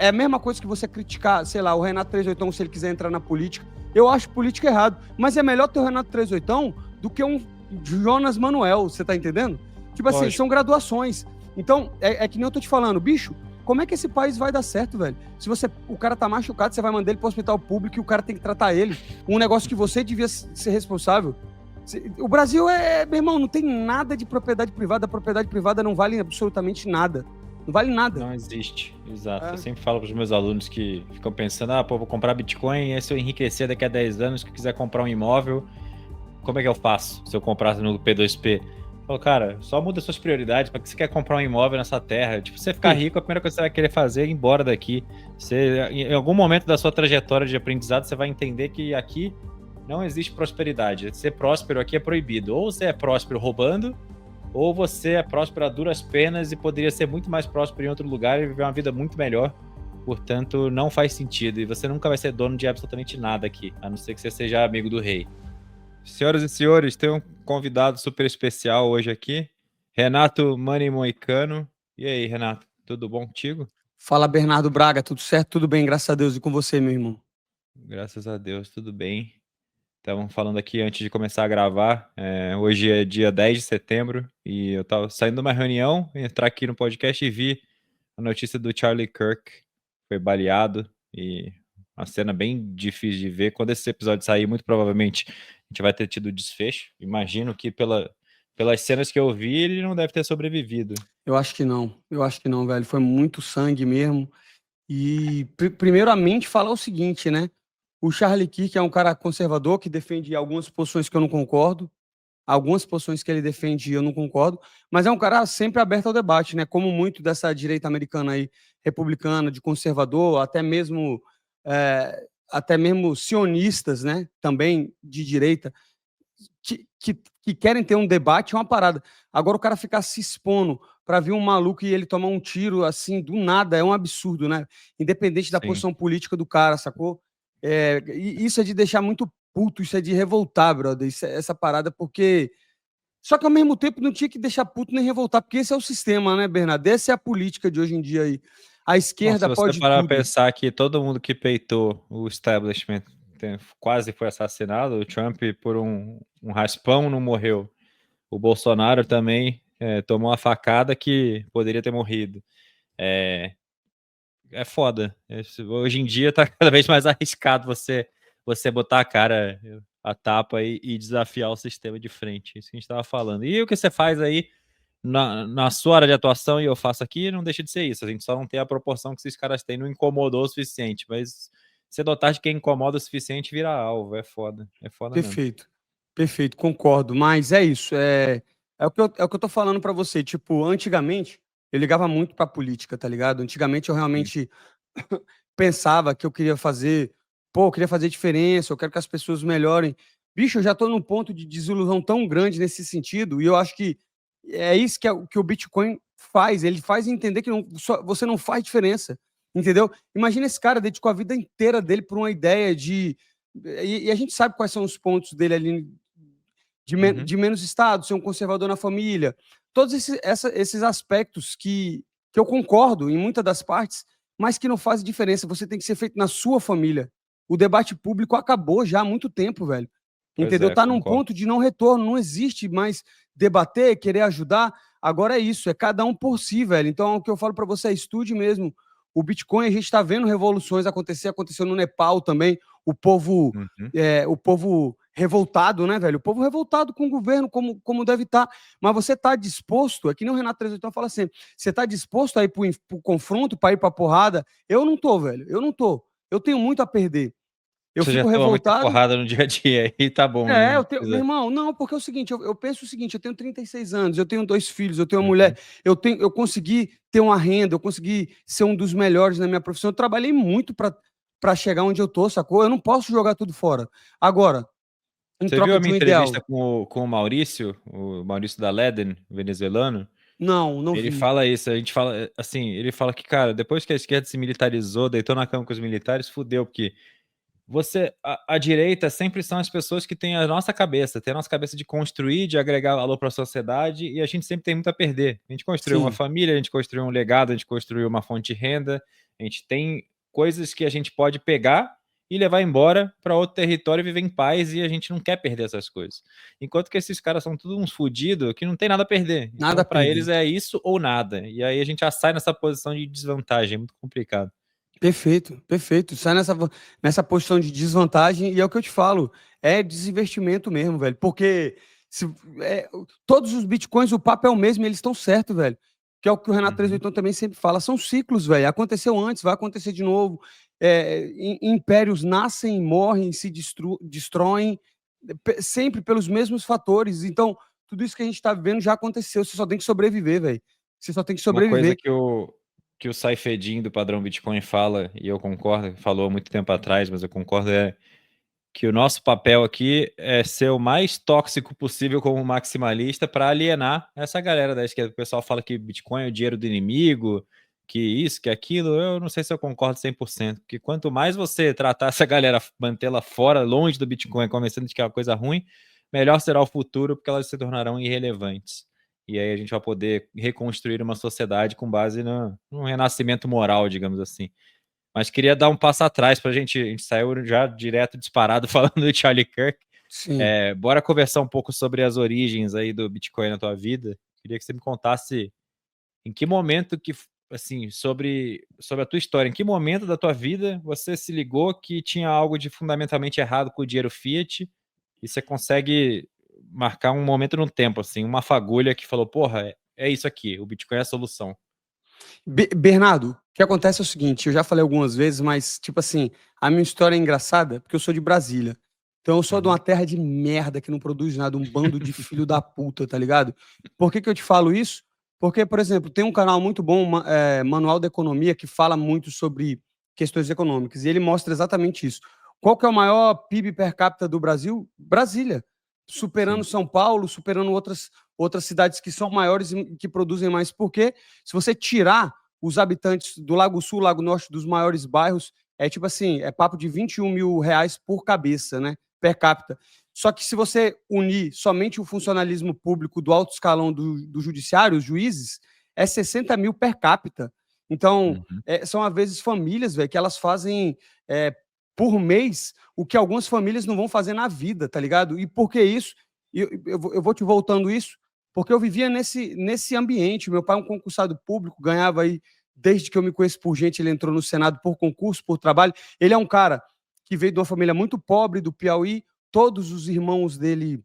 É a mesma coisa que você criticar, sei lá, o Renato 38 se ele quiser entrar na política. Eu acho política errado, mas é melhor ter o Renato 38 do que um Jonas Manuel, você tá entendendo? Tipo assim, Lógico. são graduações. Então, é que nem eu tô te falando, bicho, como é que esse país vai dar certo, velho? Se o cara tá machucado, você vai mandar ele pro hospital público e o cara tem que tratar ele. Um negócio que você devia ser responsável. O Brasil meu irmão, não tem nada de propriedade privada. A propriedade privada não vale absolutamente nada. Não vale nada. Não existe, exato. Eu sempre falo para os meus alunos que ficam pensando, vou comprar Bitcoin, e se eu enriquecer daqui a 10 anos, que eu quiser comprar um imóvel, como é que eu faço se eu comprasse no P2P? Eu falo, cara, só muda suas prioridades. Para que você quer comprar um imóvel nessa terra? Tipo, você ficar rico, a primeira coisa que você vai querer fazer é ir embora daqui. Em algum momento da sua trajetória de aprendizado, você vai entender que aqui não existe prosperidade. Ser próspero aqui é proibido. Ou você é próspero roubando, ou você é próspero a duras penas e poderia ser muito mais próspero em outro lugar e viver uma vida muito melhor. Portanto, não faz sentido. E você nunca vai ser dono de absolutamente nada aqui, a não ser que você seja amigo do rei. Senhoras e senhores, tem um convidado super especial hoje aqui, Renato Money Moicano. E aí, Renato, tudo bom contigo? Fala, Bernardo Braga, tudo certo? Tudo bem, graças a Deus. E com você, meu irmão? Graças a Deus, tudo bem. Estamos falando aqui antes de começar a gravar. Hoje é dia 10 de setembro e eu estava saindo de uma reunião, entrar aqui no podcast e vi a notícia do Charlie Kirk. Foi baleado e uma cena bem difícil de ver. Quando esse episódio sair, muito provavelmente a gente vai ter tido desfecho. Imagino que pelas cenas que eu vi, ele não deve ter sobrevivido. Eu acho que não, velho. Foi muito sangue mesmo. E, primeiramente, falar o seguinte, né? O Charlie Kirk é um cara conservador que defende algumas posições que eu não concordo. Algumas posições que ele defende eu não concordo. Mas é um cara sempre aberto ao debate, né? Como muito dessa direita americana aí, republicana, de conservador, até mesmo sionistas, né? Também de direita, que querem ter um debate, é uma parada. Agora o cara ficar se expondo para vir um maluco e ele tomar um tiro assim do nada é um absurdo, né? Independente da Sim. posição política do cara, sacou? E isso é de deixar muito puto, isso é de revoltar, brother. Essa parada, porque. Só que ao mesmo tempo não tinha que deixar puto nem revoltar, porque esse é o sistema, né, Bernardo? Essa é a política de hoje em dia aí. A Bom, esquerda se você pode parar tudo. para pensar que todo mundo que peitou o establishment quase foi assassinado, o Trump por um raspão não morreu. O Bolsonaro também tomou uma facada que poderia ter morrido. É foda. Hoje em dia tá cada vez mais arriscado você botar a cara, a tapa e desafiar o sistema de frente. Isso que a gente estava falando. E o que você faz aí na sua área de atuação e eu faço aqui, não deixa de ser isso. A gente só não tem a proporção que esses caras têm, não incomodou o suficiente. Mas você notar de quem incomoda o suficiente vira alvo. É foda. É foda mesmo. Perfeito, concordo. Mas é isso. É o que eu tô falando para você. Tipo, antigamente, eu ligava muito pra política, tá ligado? Antigamente eu realmente pensava que eu queria fazer, eu queria fazer diferença, eu quero que as pessoas melhorem. Bicho, eu já tô num ponto de desilusão tão grande nesse sentido, e eu acho que é isso que o Bitcoin faz. Ele faz entender que você não faz diferença, entendeu? Imagina esse cara dedicou a vida inteira dele por uma ideia de. E a gente sabe quais são os pontos dele ali de menos Estado, ser um conservador na família. Todos esses aspectos que eu concordo em muitas das partes, mas que não fazem diferença. Você tem que ser feito na sua família. O debate público acabou já há muito tempo, velho. Entendeu? Tá num Concordo. ponto de não retorno, não existe mais debater, querer ajudar. Agora é isso, é cada um por si, velho. Então, o que eu falo para você é estude mesmo. O Bitcoin, a gente está vendo revoluções acontecer, aconteceu no Nepal também. O povo revoltado, né, velho? O povo revoltado com o governo, como deve estar. Mas você está disposto, é que nem o Renato 38 fala sempre, você está disposto a ir pro confronto, para ir pra porrada? Eu não tô, velho. Eu não tô. Eu tenho muito a perder. Eu Você já fico toma muita revoltado. porrada no dia a dia e tá bom, né? Meu irmão, não, porque é o seguinte, eu penso o seguinte, eu tenho 36 anos, eu tenho 2 filhos, eu tenho uma mulher, eu consegui ter uma renda, eu consegui ser um dos melhores na minha profissão, eu trabalhei muito para chegar onde eu tô, sacou? Eu não posso jogar tudo fora. Agora, em Você viu troca a de minha um entrevista ideal. com o Maurício da Leden, venezuelano? Não Ele vi. fala isso, a gente fala assim, ele fala que, cara, depois que a esquerda se militarizou, deitou na cama com os militares, fudeu, porque a direita sempre são as pessoas que têm a nossa cabeça, tem a nossa cabeça de construir, de agregar valor para a sociedade, e a gente sempre tem muito a perder. A gente construiu uma Sim. família, a gente construiu um legado, a gente construiu uma fonte de renda, A gente tem coisas que a gente pode pegar e levar embora para outro território e viver em paz, e a gente não quer perder essas coisas. Enquanto que esses caras são todos uns fodidos que não tem nada a perder. Nada Então, a para eles perder. é isso ou nada. E aí a gente já sai nessa posição de desvantagem, é muito complicado. Perfeito, perfeito. Sai nessa posição de desvantagem, e é o que eu te falo, é desinvestimento mesmo, velho. Porque se, todos os bitcoins, o papo é o mesmo, e eles estão certos, velho. Que é o que o Renato 381 também sempre fala, são ciclos, velho. Aconteceu antes, vai acontecer de novo. Impérios nascem, morrem, se destroem, sempre pelos mesmos fatores. Então, tudo isso que a gente está vivendo já aconteceu. Você só tem que sobreviver, velho. Você só tem que Uma coisa sobreviver. que o Saifedin do padrão Bitcoin fala, e eu concordo, falou há muito tempo atrás, mas eu concordo, é que o nosso papel aqui é ser o mais tóxico possível como maximalista para alienar essa galera da esquerda. O pessoal fala que Bitcoin é o dinheiro do inimigo, que isso, que aquilo. Eu não sei se eu concordo 100%, porque quanto mais você tratar essa galera, mantê-la fora, longe do Bitcoin, convencendo de que é uma coisa ruim, melhor será o futuro, porque elas se tornarão irrelevantes. E aí a gente vai poder reconstruir uma sociedade com base num renascimento moral, digamos assim. Mas queria dar um passo atrás para a gente saiu já direto disparado falando do Charlie Kirk. Sim. Bora conversar um pouco sobre as origens aí do Bitcoin na tua vida. Queria que você me contasse em que momento que, assim, sobre a tua história, em que momento da tua vida você se ligou que tinha algo de fundamentalmente errado com o dinheiro fiat e você consegue marcar um momento no tempo, assim, uma fagulha que falou, porra, é isso aqui, o Bitcoin é a solução. Bernardo, o que acontece é o seguinte, eu já falei algumas vezes, mas, tipo assim, a minha história é engraçada porque eu sou de Brasília. Então eu sou de uma Uhum. terra de merda que não produz nada, um bando de filho da puta, tá ligado? Por que eu te falo isso? Porque, por exemplo, tem um canal muito bom, Manual da Economia, que fala muito sobre questões econômicas, e ele mostra exatamente isso. Qual que é o maior PIB per capita do Brasil? Brasília. Superando Sim. São Paulo, superando outras cidades que são maiores e que produzem mais. Porque se você tirar os habitantes do Lago Sul, Lago Norte, dos maiores bairros, é tipo assim, é papo de 21 mil reais por cabeça, né? Per capita. Só que se você unir somente o funcionalismo público do alto escalão do judiciário, os juízes, é 60 mil per capita. Então, Uhum. são às vezes famílias, velho, que elas fazem por mês o que algumas famílias não vão fazer na vida, tá ligado? E por que isso? Eu vou te voltando isso, porque eu vivia nesse ambiente. Meu pai é um concursado público, ganhava aí, desde que eu me conheço por gente, ele entrou no Senado por concurso, por trabalho. Ele é um cara que veio de uma família muito pobre do Piauí, todos os irmãos dele,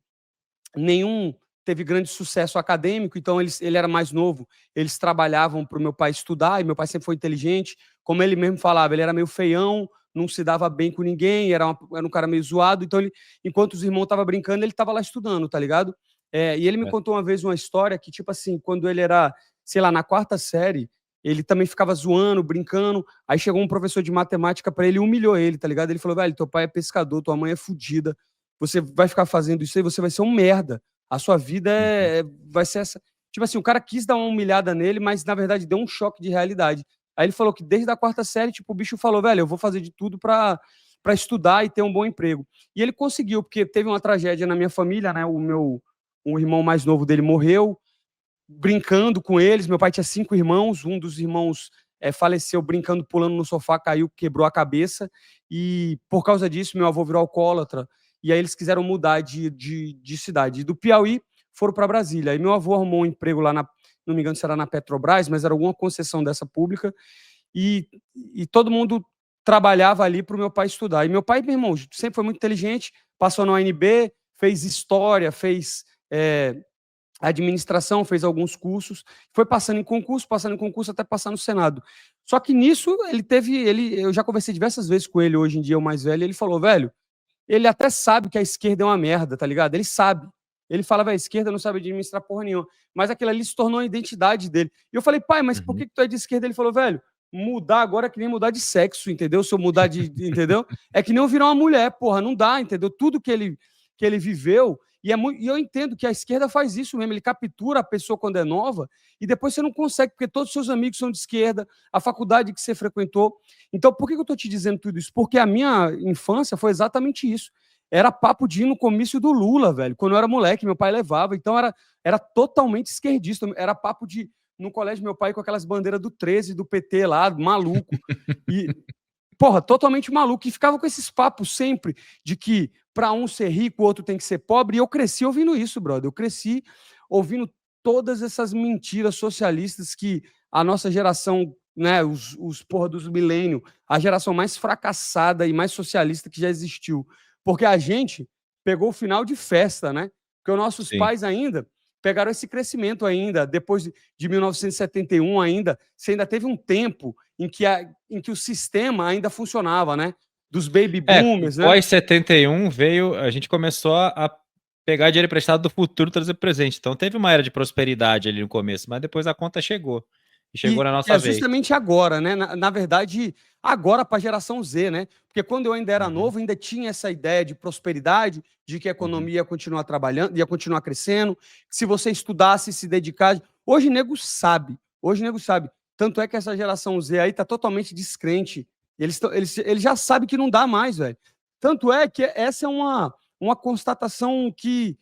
nenhum teve grande sucesso acadêmico, então ele era mais novo, eles trabalhavam para o meu pai estudar, e meu pai sempre foi inteligente, como ele mesmo falava, ele era meio feião, não se dava bem com ninguém, era um cara meio zoado, então enquanto os irmãos estavam brincando, ele estava lá estudando, tá ligado? E ele me contou uma vez uma história que, tipo assim, quando ele era, sei lá, na quarta série, ele também ficava zoando, brincando, aí chegou um professor de matemática para ele e humilhou ele, tá ligado? Ele falou, velho, teu pai é pescador, tua mãe é fudida, você vai ficar fazendo isso aí, você vai ser um merda. A sua vida Uhum. vai ser essa. Tipo assim, o cara quis dar uma humilhada nele, mas na verdade deu um choque de realidade. Aí ele falou que desde a quarta série, tipo, o bicho falou, velho, eu vou fazer de tudo para estudar e ter um bom emprego. E ele conseguiu, porque teve uma tragédia na minha família, né? Um irmão mais novo dele morreu, brincando com eles. Meu pai tinha 5 irmãos, um dos irmãos faleceu brincando, pulando no sofá, caiu, quebrou a cabeça. E por causa disso, meu avô virou alcoólatra. E aí eles quiseram mudar de cidade. E do Piauí foram para Brasília. Aí meu avô arrumou um emprego lá não me engano se era na Petrobras, mas era alguma concessão dessa pública. E, e todo mundo trabalhava ali para o meu pai estudar. E meu pai, meu irmão, sempre foi muito inteligente, passou na UNB, fez história, fez administração, fez alguns cursos, foi passando em concurso até passar no Senado. Só que nisso eu já conversei diversas vezes com ele, hoje em dia o mais velho, ele falou, velho, ele até sabe que a esquerda é uma merda, tá ligado? Ele sabe. Ele fala, velho, a esquerda não sabe administrar porra nenhuma. Mas aquilo ali se tornou a identidade dele. E eu falei, pai, mas por Uhum. que tu é de esquerda? Ele falou, velho, mudar agora é que nem mudar de sexo, entendeu? Se eu mudar entendeu? É que nem eu virar uma mulher, porra, não dá, entendeu? Tudo que ele viveu, e eu entendo que a esquerda faz isso mesmo, ele captura a pessoa quando é nova, e depois você não consegue, porque todos os seus amigos são de esquerda, a faculdade que você frequentou. Então, por que eu estou te dizendo tudo isso? Porque a minha infância foi exatamente isso. Era papo de ir no comício do Lula, velho. Quando eu era moleque, meu pai levava. Então, era totalmente esquerdista. Era papo de no colégio meu pai com aquelas bandeiras do 13, do PT lá, maluco. E, porra, totalmente maluco. E ficava com esses papos sempre de que para um ser rico, o outro tem que ser pobre. E eu cresci ouvindo isso, brother. Eu cresci ouvindo todas essas mentiras socialistas que a nossa geração, né, os porra dos milênios, a geração mais fracassada e mais socialista que já existiu. Porque a gente pegou o final de festa, né? Porque os nossos Sim. pais ainda pegaram esse crescimento ainda, depois de 1971 ainda, você ainda teve um tempo em que o sistema ainda funcionava, né? Dos baby boomers, né? Pós 71 veio, a gente começou a pegar dinheiro emprestado do futuro e trazer pro presente. Então teve uma era de prosperidade ali no começo, mas depois a conta chegou. E chegou na nossa vez. Justamente agora, né? Na verdade, agora para a geração Z, né? Porque quando eu ainda era novo, ainda tinha essa ideia de prosperidade, de que a economia ia continuar trabalhando, ia continuar crescendo, que se você estudasse, se dedicasse. Hoje, nego sabe. Hoje, nego sabe. Tanto é que essa geração Z aí tá totalmente descrente. Eles já sabem que não dá mais, velho. Tanto é que essa é uma constatação que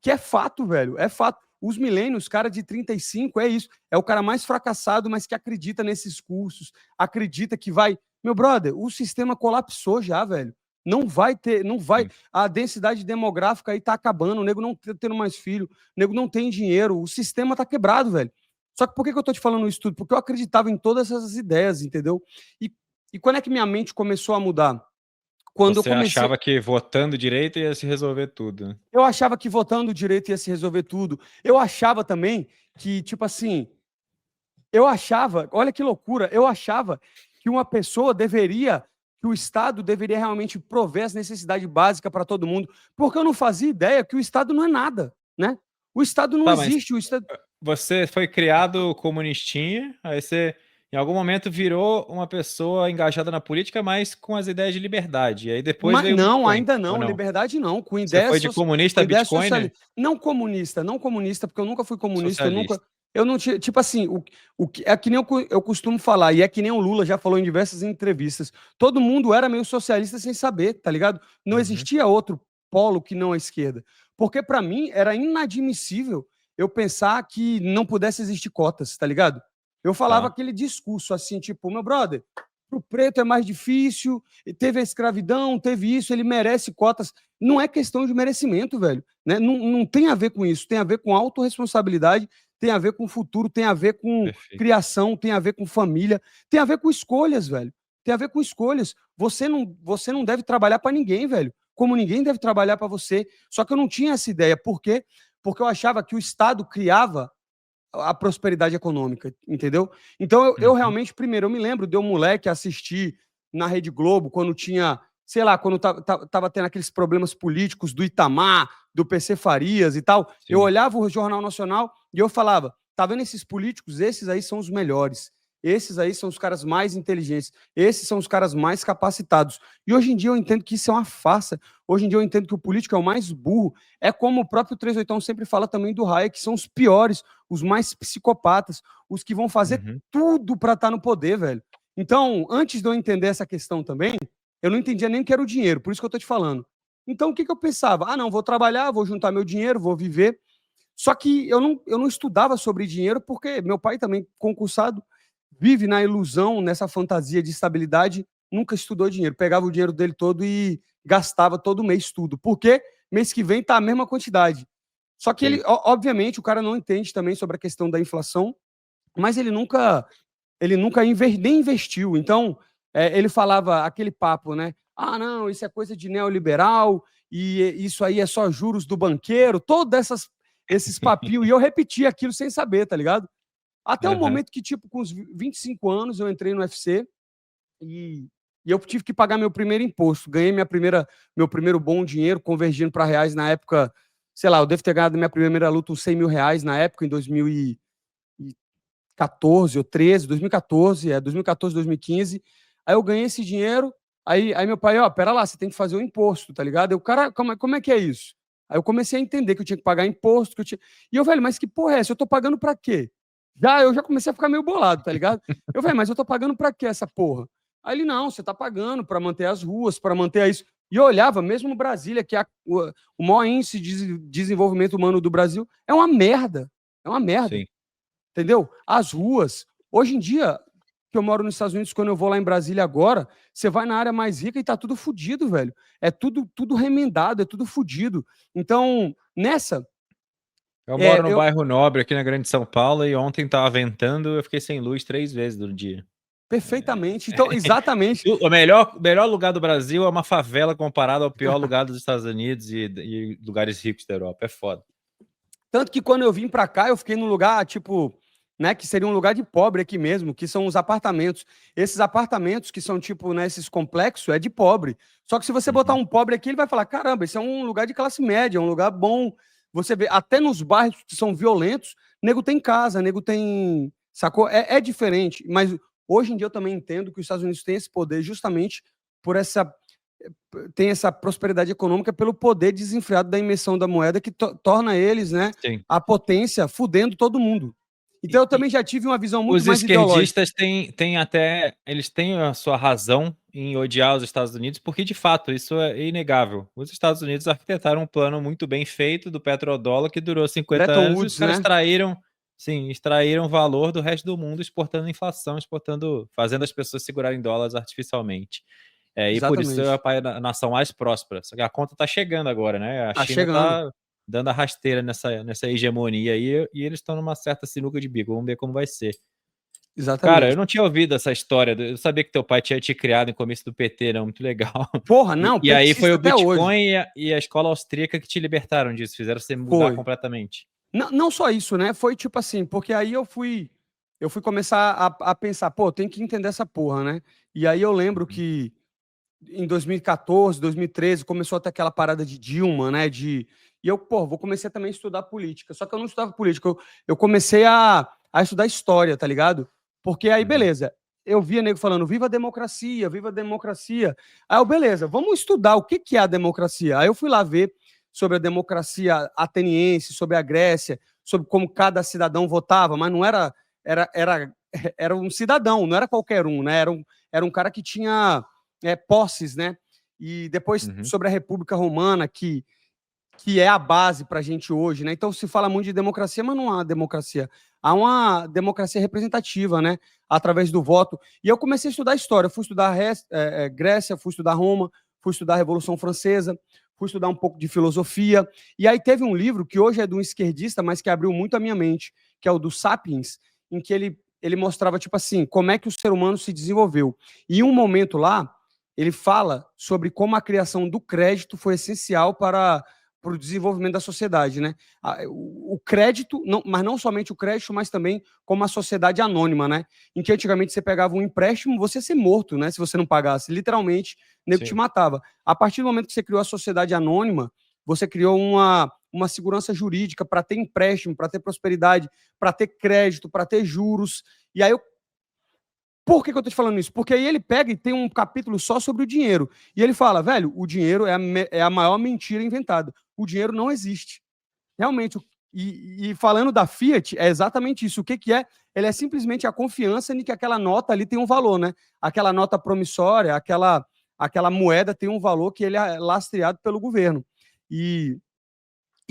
é fato, velho. É fato. Os milênios, cara de 35, é isso. É o cara mais fracassado, mas que acredita nesses cursos, acredita que vai. Meu brother, o sistema colapsou já, velho. Não vai ter, não vai. A densidade demográfica aí tá acabando, o nego não tá tendo mais filho, o nego não tem dinheiro, o sistema tá quebrado, velho. Só que por que eu tô te falando isso tudo? Porque eu acreditava em todas essas ideias, entendeu? E, e quando é que minha mente começou a mudar? Quando eu Você comecei. achava que votando direito ia se resolver tudo, né? Eu achava que votando direito ia se resolver tudo. Eu achava também que, tipo assim, eu achava, olha que loucura, eu achava que uma pessoa deveria, que o Estado deveria realmente prover as necessidades básicas para todo mundo, porque eu não fazia ideia que o Estado não é nada, né? O Estado não Tá, mas existe, o Estado... você foi criado comunistinha, aí você em algum momento virou uma pessoa engajada na política, mas com as ideias de liberdade. E aí depois Mas veio o não, Bitcoin, ainda ou não, não? liberdade não, Você foi de comunista com a ideia Bitcoiner? socialista, não comunista, porque eu nunca fui comunista, Socialista. eu não tinha, tipo assim, o que é que nem eu costumo falar, e é que nem o Lula já falou em diversas entrevistas, todo mundo era meio socialista sem saber, tá ligado? Não Uhum. existia outro polo que não a esquerda, porque para mim era inadmissível eu pensar que não pudesse existir cotas, tá ligado? Eu falava Tá. aquele discurso assim, tipo, meu brother, pro preto é mais difícil, teve a escravidão, teve isso, ele merece cotas. Não é questão de merecimento, velho. Né? Não tem a ver com isso, tem a ver com autorresponsabilidade, tem a ver com futuro, tem a ver com Perfeito. criação, tem a ver com família, tem a ver com escolhas, velho. Tem a ver com escolhas. Você não deve trabalhar para ninguém, velho. Como ninguém deve trabalhar para você. Só que eu não tinha essa ideia. Por quê? Porque eu achava que o Estado criava a prosperidade econômica, entendeu? Então eu Uhum. realmente, primeiro, eu me lembro de eu moleque assistir na Rede Globo, quando tinha, sei lá, quando tava tendo aqueles problemas políticos do Itamar, do PC Farias e tal, eu Sim. olhava o Jornal Nacional e eu falava, tá vendo esses políticos? Esses aí são os melhores. Esses aí são os caras mais inteligentes. Esses são os caras mais capacitados. E hoje em dia eu entendo que isso é uma farsa. Hoje em dia eu entendo que o político é o mais burro. É como o próprio 38 sempre fala também do Hayek, que são os piores, os mais psicopatas, os que vão fazer Uhum. tudo para estar no poder, velho. Então, antes de eu entender essa questão também, eu não entendia nem o que era o dinheiro, por isso que eu tô te falando. Então, o que eu pensava? Ah, não, vou trabalhar, vou juntar meu dinheiro, vou viver. Só que eu não estudava sobre dinheiro, porque meu pai também, concursado, vive na ilusão, nessa fantasia de estabilidade, nunca estudou dinheiro. Pegava o dinheiro dele todo e gastava todo mês tudo. Porque mês que vem tá a mesma quantidade. Só que ele, Sim. obviamente, o cara não entende também sobre a questão da inflação, mas ele nunca nem investiu. Então, ele falava aquele papo, né? Ah, não, isso é coisa de neoliberal, e isso aí é só juros do banqueiro, todos esses papinhos. E eu repetia aquilo sem saber, tá ligado? Até o Aham. momento que, tipo, com os 25 anos, eu entrei no UFC e, e eu tive que pagar meu primeiro imposto. Ganhei meu primeiro bom dinheiro, convergindo para reais na época, sei lá, eu devo ter ganhado minha primeira luta uns 100 mil reais na época, em 2014 ou 13, 2014, 2014, 2015. Aí eu ganhei esse dinheiro, aí meu pai, ó, pera lá, você tem que fazer o imposto, tá ligado? Eu, cara, como é que é isso? Aí eu comecei a entender que eu tinha que pagar imposto, que eu tinha... E eu, velho, mas que porra é essa? Eu tô pagando pra quê? Eu já comecei a ficar meio bolado, tá ligado? Eu, velho, mas eu tô pagando pra quê essa porra? Aí ele, não, você tá pagando pra manter as ruas, pra manter isso. E eu olhava, mesmo no Brasília, que é o maior índice de desenvolvimento humano do Brasil, é uma merda. É uma merda. Sim. entendeu? As ruas. Hoje em dia, que eu moro nos Estados Unidos, quando eu vou lá em Brasília agora, você vai na área mais rica e tá tudo fudido, velho. É tudo remendado, é tudo fudido. Então, nessa, Eu moro no eu bairro Nobre, aqui na Grande São Paulo, e ontem tava ventando, eu fiquei sem luz 3 vezes no dia. perfeitamente. Então, exatamente. O melhor lugar do Brasil é uma favela comparado ao pior lugar dos Estados Unidos e lugares ricos da Europa. É foda. Tanto que quando eu vim pra cá, eu fiquei num lugar, tipo, né, que seria um lugar de pobre aqui mesmo, que são os apartamentos. Esses apartamentos que são, tipo, né, esses complexos, é de pobre. Só que se você botar Uhum. um pobre aqui, ele vai falar, caramba, esse é um lugar de classe média, é um lugar bom. Você vê, até nos bairros que são violentos, nego tem casa, nego tem... Sacou? É diferente. Mas hoje em dia eu também entendo que os Estados Unidos têm esse poder justamente por essa tem essa prosperidade econômica pelo poder desenfreado da emissão da moeda que torna eles, né, Sim. a potência, fudendo todo mundo. Então eu também já tive uma visão muito Os mais ideológica. esquerdistas têm até, eles têm a sua razão em odiar os Estados Unidos, porque de fato isso é inegável. Os Estados Unidos arquitetaram um plano muito bem feito do petrodólar que durou 50 Bretton anos e os Woods, caras né? extraíram valor do resto do mundo exportando inflação, fazendo as pessoas segurarem dólares artificialmente. E por isso é Exatamente. a nação mais próspera. Só que a conta está chegando agora, né? A Tá China chegando. está dando a rasteira nessa hegemonia aí e eles estão numa certa sinuca de bico. Vamos ver como vai ser. Cara, eu Exatamente. não tinha ouvido essa história. Eu sabia que teu pai tinha te criado em começo do PT, não? Muito legal. Porra, E, não, e aí foi petista o até hoje. Bitcoin e a escola austríaca que te libertaram disso, fizeram você mudar Foi. completamente. Não, não só isso, né? Foi tipo assim, porque aí eu fui começar a pensar, pô, tem que entender essa porra, né? E aí eu lembro Uhum. que em 2014, 2013, começou a ter aquela parada de Dilma, né? E eu, pô, vou começar também a estudar política. Só que eu não estudava política, eu comecei a estudar história, tá ligado? Porque aí, Uhum. beleza, eu via nego falando, viva a democracia, viva a democracia. Aí eu, beleza, vamos estudar o que é a democracia. Aí eu fui lá ver sobre a democracia ateniense, sobre a Grécia, sobre como cada cidadão votava, mas não era um cidadão, não era qualquer um, né? Era um cara que tinha posses, né? E depois Uhum. sobre a República Romana, que é a base para a gente hoje, né? Então se fala muito de democracia, mas não há democracia. Há uma democracia representativa, né? Através do voto. E eu comecei a estudar história. Fui estudar Grécia, fui estudar Roma, fui estudar a Revolução Francesa, fui estudar um pouco de filosofia. E aí teve um livro que hoje é de um esquerdista, mas que abriu muito a minha mente, que é o do Sapiens, em que ele mostrava, tipo assim, como é que o ser humano se desenvolveu. E em um momento lá, ele fala sobre como a criação do crédito foi essencial para o desenvolvimento da sociedade, né? O crédito, não, mas não somente o crédito, mas também como a sociedade anônima, né? Em que antigamente você pegava um empréstimo, você ia ser morto, né? Se você não pagasse, literalmente, o nego te Sim. matava. A partir do momento que você criou a sociedade anônima, você criou uma segurança jurídica para ter empréstimo, para ter prosperidade, para ter crédito, para ter juros. E aí por que eu tô te falando isso? Porque aí ele pega e tem um capítulo só sobre o dinheiro. E ele fala, velho, o dinheiro é a maior mentira inventada. O dinheiro não existe. Realmente. E falando da Fiat, é exatamente isso. O que é? Ele é simplesmente a confiança em que aquela nota ali tem um valor, né? Aquela nota promissória, aquela moeda tem um valor que ele é lastreado pelo governo. E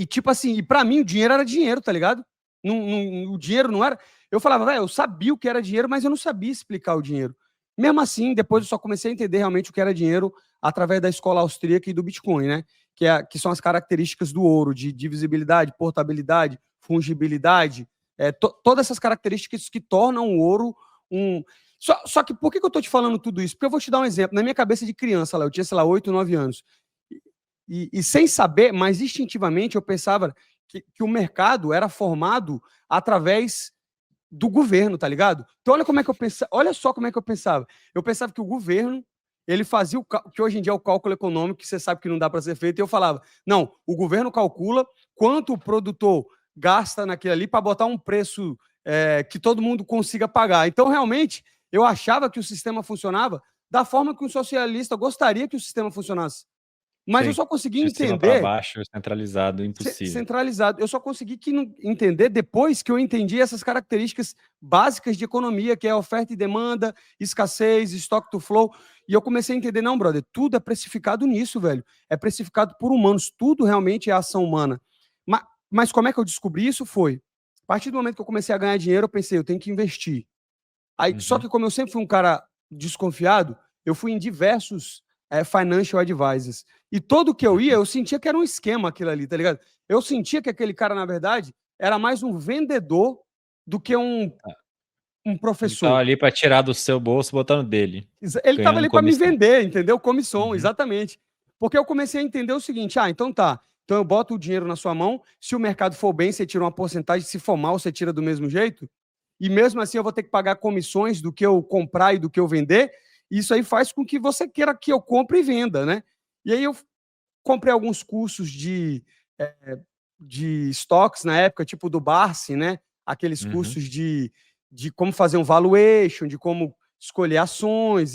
tipo assim, e para mim o dinheiro era dinheiro, tá ligado? O dinheiro não era. Eu falava, velho, eu sabia o que era dinheiro, mas eu não sabia explicar o dinheiro. Mesmo assim, depois eu só comecei a entender realmente o que era dinheiro através da escola austríaca e do Bitcoin, né? Que são as características do ouro, de divisibilidade, portabilidade, fungibilidade, todas essas características que tornam o ouro um. Só que por que eu estou te falando tudo isso? Porque eu vou te dar um exemplo. Na minha cabeça de criança, lá, eu tinha, sei lá, 8, 9 anos. E sem saber, mas instintivamente eu pensava que o mercado era formado através do governo, tá ligado? Então olha como é que eu pensava, olha só como é que eu pensava. Eu pensava que o governo ele fazia o que hoje em dia é o cálculo econômico, que você sabe que não dá para ser feito, e eu falava, não, o governo calcula quanto o produtor gasta naquilo ali para botar um preço que todo mundo consiga pagar. Então, realmente, eu achava que o sistema funcionava da forma que um socialista gostaria que o sistema funcionasse. Mas eu Sim. só consegui De cima para entender baixo, centralizado, impossível. centralizado. Eu só consegui entender depois que eu entendi essas características básicas de economia, que é oferta e demanda, escassez, stock to flow. E eu comecei a entender, não, brother, tudo é precificado nisso, velho. É precificado por humanos, tudo realmente é ação humana. Mas como é que eu descobri isso? Foi A partir do momento que eu comecei a ganhar dinheiro, eu pensei, eu tenho que investir. Aí, só que como eu sempre fui um cara desconfiado, eu fui em diversos financial advisors. E todo que eu ia, eu sentia que era um esquema aquilo ali, tá ligado? Eu sentia que aquele cara, na verdade, era mais um vendedor do que um Ele professor. tava ali para tirar do seu bolso, botando dele. Ele estava Ganhando ali para me comissão. vender, entendeu? Comissão, exatamente. Porque eu comecei a entender o seguinte: então tá. Então eu boto o dinheiro na sua mão. Se o mercado for bem, você tira uma porcentagem. Se for mal, você tira do mesmo jeito. E mesmo assim eu vou ter que pagar comissões do que eu comprar e do que eu vender. Isso aí faz com que você queira que eu compre e venda, né? E aí eu comprei alguns cursos de stocks na época, tipo do Barsi, né? Aqueles cursos de como fazer um valuation, de como escolher ações.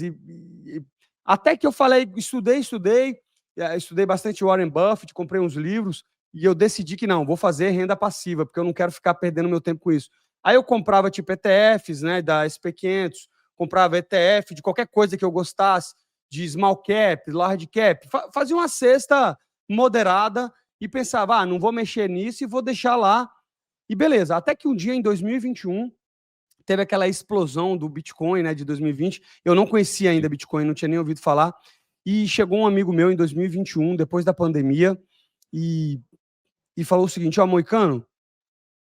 Até que eu falei, estudei bastante Warren Buffett, comprei uns livros e eu decidi que não, vou fazer renda passiva, porque eu não quero ficar perdendo meu tempo com isso. Aí eu comprava tipo ETFs, né, da SP500, comprava ETF de qualquer coisa que eu gostasse, de small cap, large cap, fazia uma cesta moderada e pensava, não vou mexer nisso e vou deixar lá. E beleza, até que um dia em 2021 teve aquela explosão do Bitcoin, né, de 2020. Eu não conhecia ainda Bitcoin, não tinha nem ouvido falar. E chegou um amigo meu em 2021, depois da pandemia, e falou o seguinte: ó, Moicano,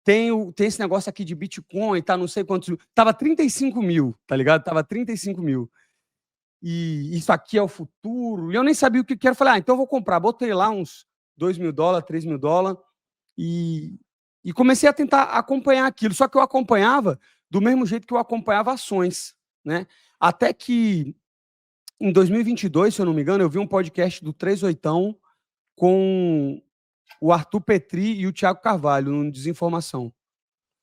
tem esse negócio aqui de Bitcoin, tá não sei quantos. Tava 35 mil, tá ligado? Tava 35 mil. E isso aqui é o futuro. E eu nem sabia o que era. Falei, então eu vou comprar. Botei lá uns $2.000, $3.000 e comecei a tentar acompanhar aquilo. Só que eu acompanhava do mesmo jeito que eu acompanhava ações, né? Até que em 2022, se eu não me engano, eu vi um podcast do 38 com o Arthur Petri e o Thiago Carvalho, no Desinformação.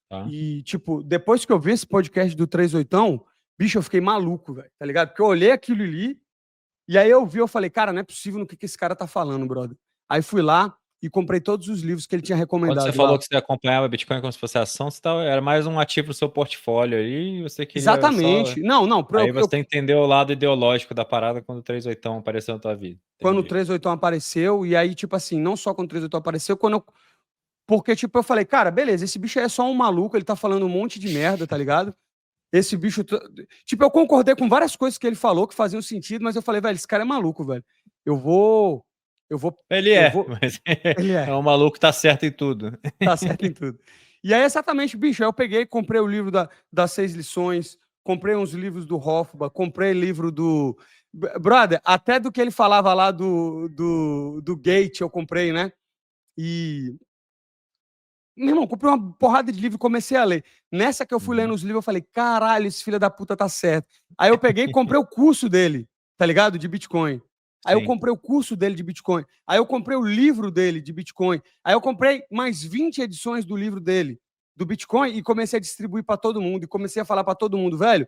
Tá. E, tipo, depois que eu vi esse podcast do 38, bicho, eu fiquei maluco, velho, tá ligado? Porque eu olhei aquilo ali, e aí eu falei, cara, não é possível no que esse cara tá falando, brother. Aí fui lá e comprei todos os livros que ele tinha recomendado. Quando você falou que você acompanhava Bitcoin como se fosse ação, você era mais um ativo do seu portfólio ali, e você queria Exatamente. Não. Aí você entendeu o lado ideológico da parada quando o 38 apareceu na tua vida. Entendi. Quando o 38 apareceu, e aí, tipo assim, não só quando o 38 apareceu, porque, tipo, eu falei, cara, beleza, esse bicho aí é só um maluco, ele tá falando um monte de merda, tá ligado? Esse bicho. Tipo, eu concordei com várias coisas que ele falou que faziam sentido, mas eu falei, velho, esse cara é maluco, velho. Eu vou. Mas Ele é um maluco que tá certo em tudo. Tá certo em tudo. E aí, exatamente, bicho, aí eu peguei, comprei o livro das 6 lições, comprei uns livros do Hofbauer, comprei livro do. Brother, até do que ele falava lá do Gate, eu comprei, né? E meu irmão, comprei uma porrada de livro e comecei a ler. Nessa que eu fui lendo os livros, eu falei, caralho, esse filho da puta tá certo. Aí eu peguei e comprei o curso dele, tá ligado? De Bitcoin. Aí eu comprei o curso dele de Bitcoin. Aí eu comprei o livro dele de Bitcoin. Aí eu comprei mais 20 edições do livro dele, do Bitcoin, e comecei a distribuir para todo mundo. E comecei a falar para todo mundo, velho.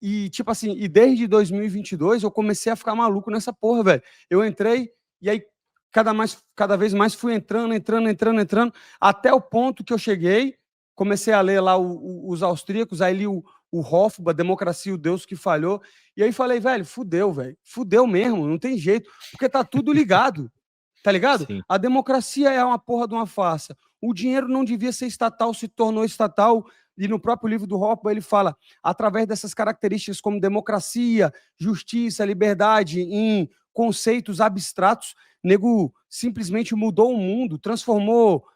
E, tipo assim, e desde 2022 eu comecei a ficar maluco nessa porra, velho. Eu entrei e aí cada vez mais fui entrando, até o ponto que eu cheguei, comecei a ler lá os austríacos, aí li o Hofbauer, Democracia, o Deus que Falhou, e aí falei, velho, fudeu mesmo, não tem jeito, porque tá tudo ligado, tá ligado? Sim. A democracia é uma porra de uma farsa, o dinheiro não devia ser estatal, se tornou estatal, e no próprio livro do Hofbauer ele fala, através dessas características como democracia, justiça, liberdade, em conceitos abstratos, nego simplesmente mudou o mundo, transformou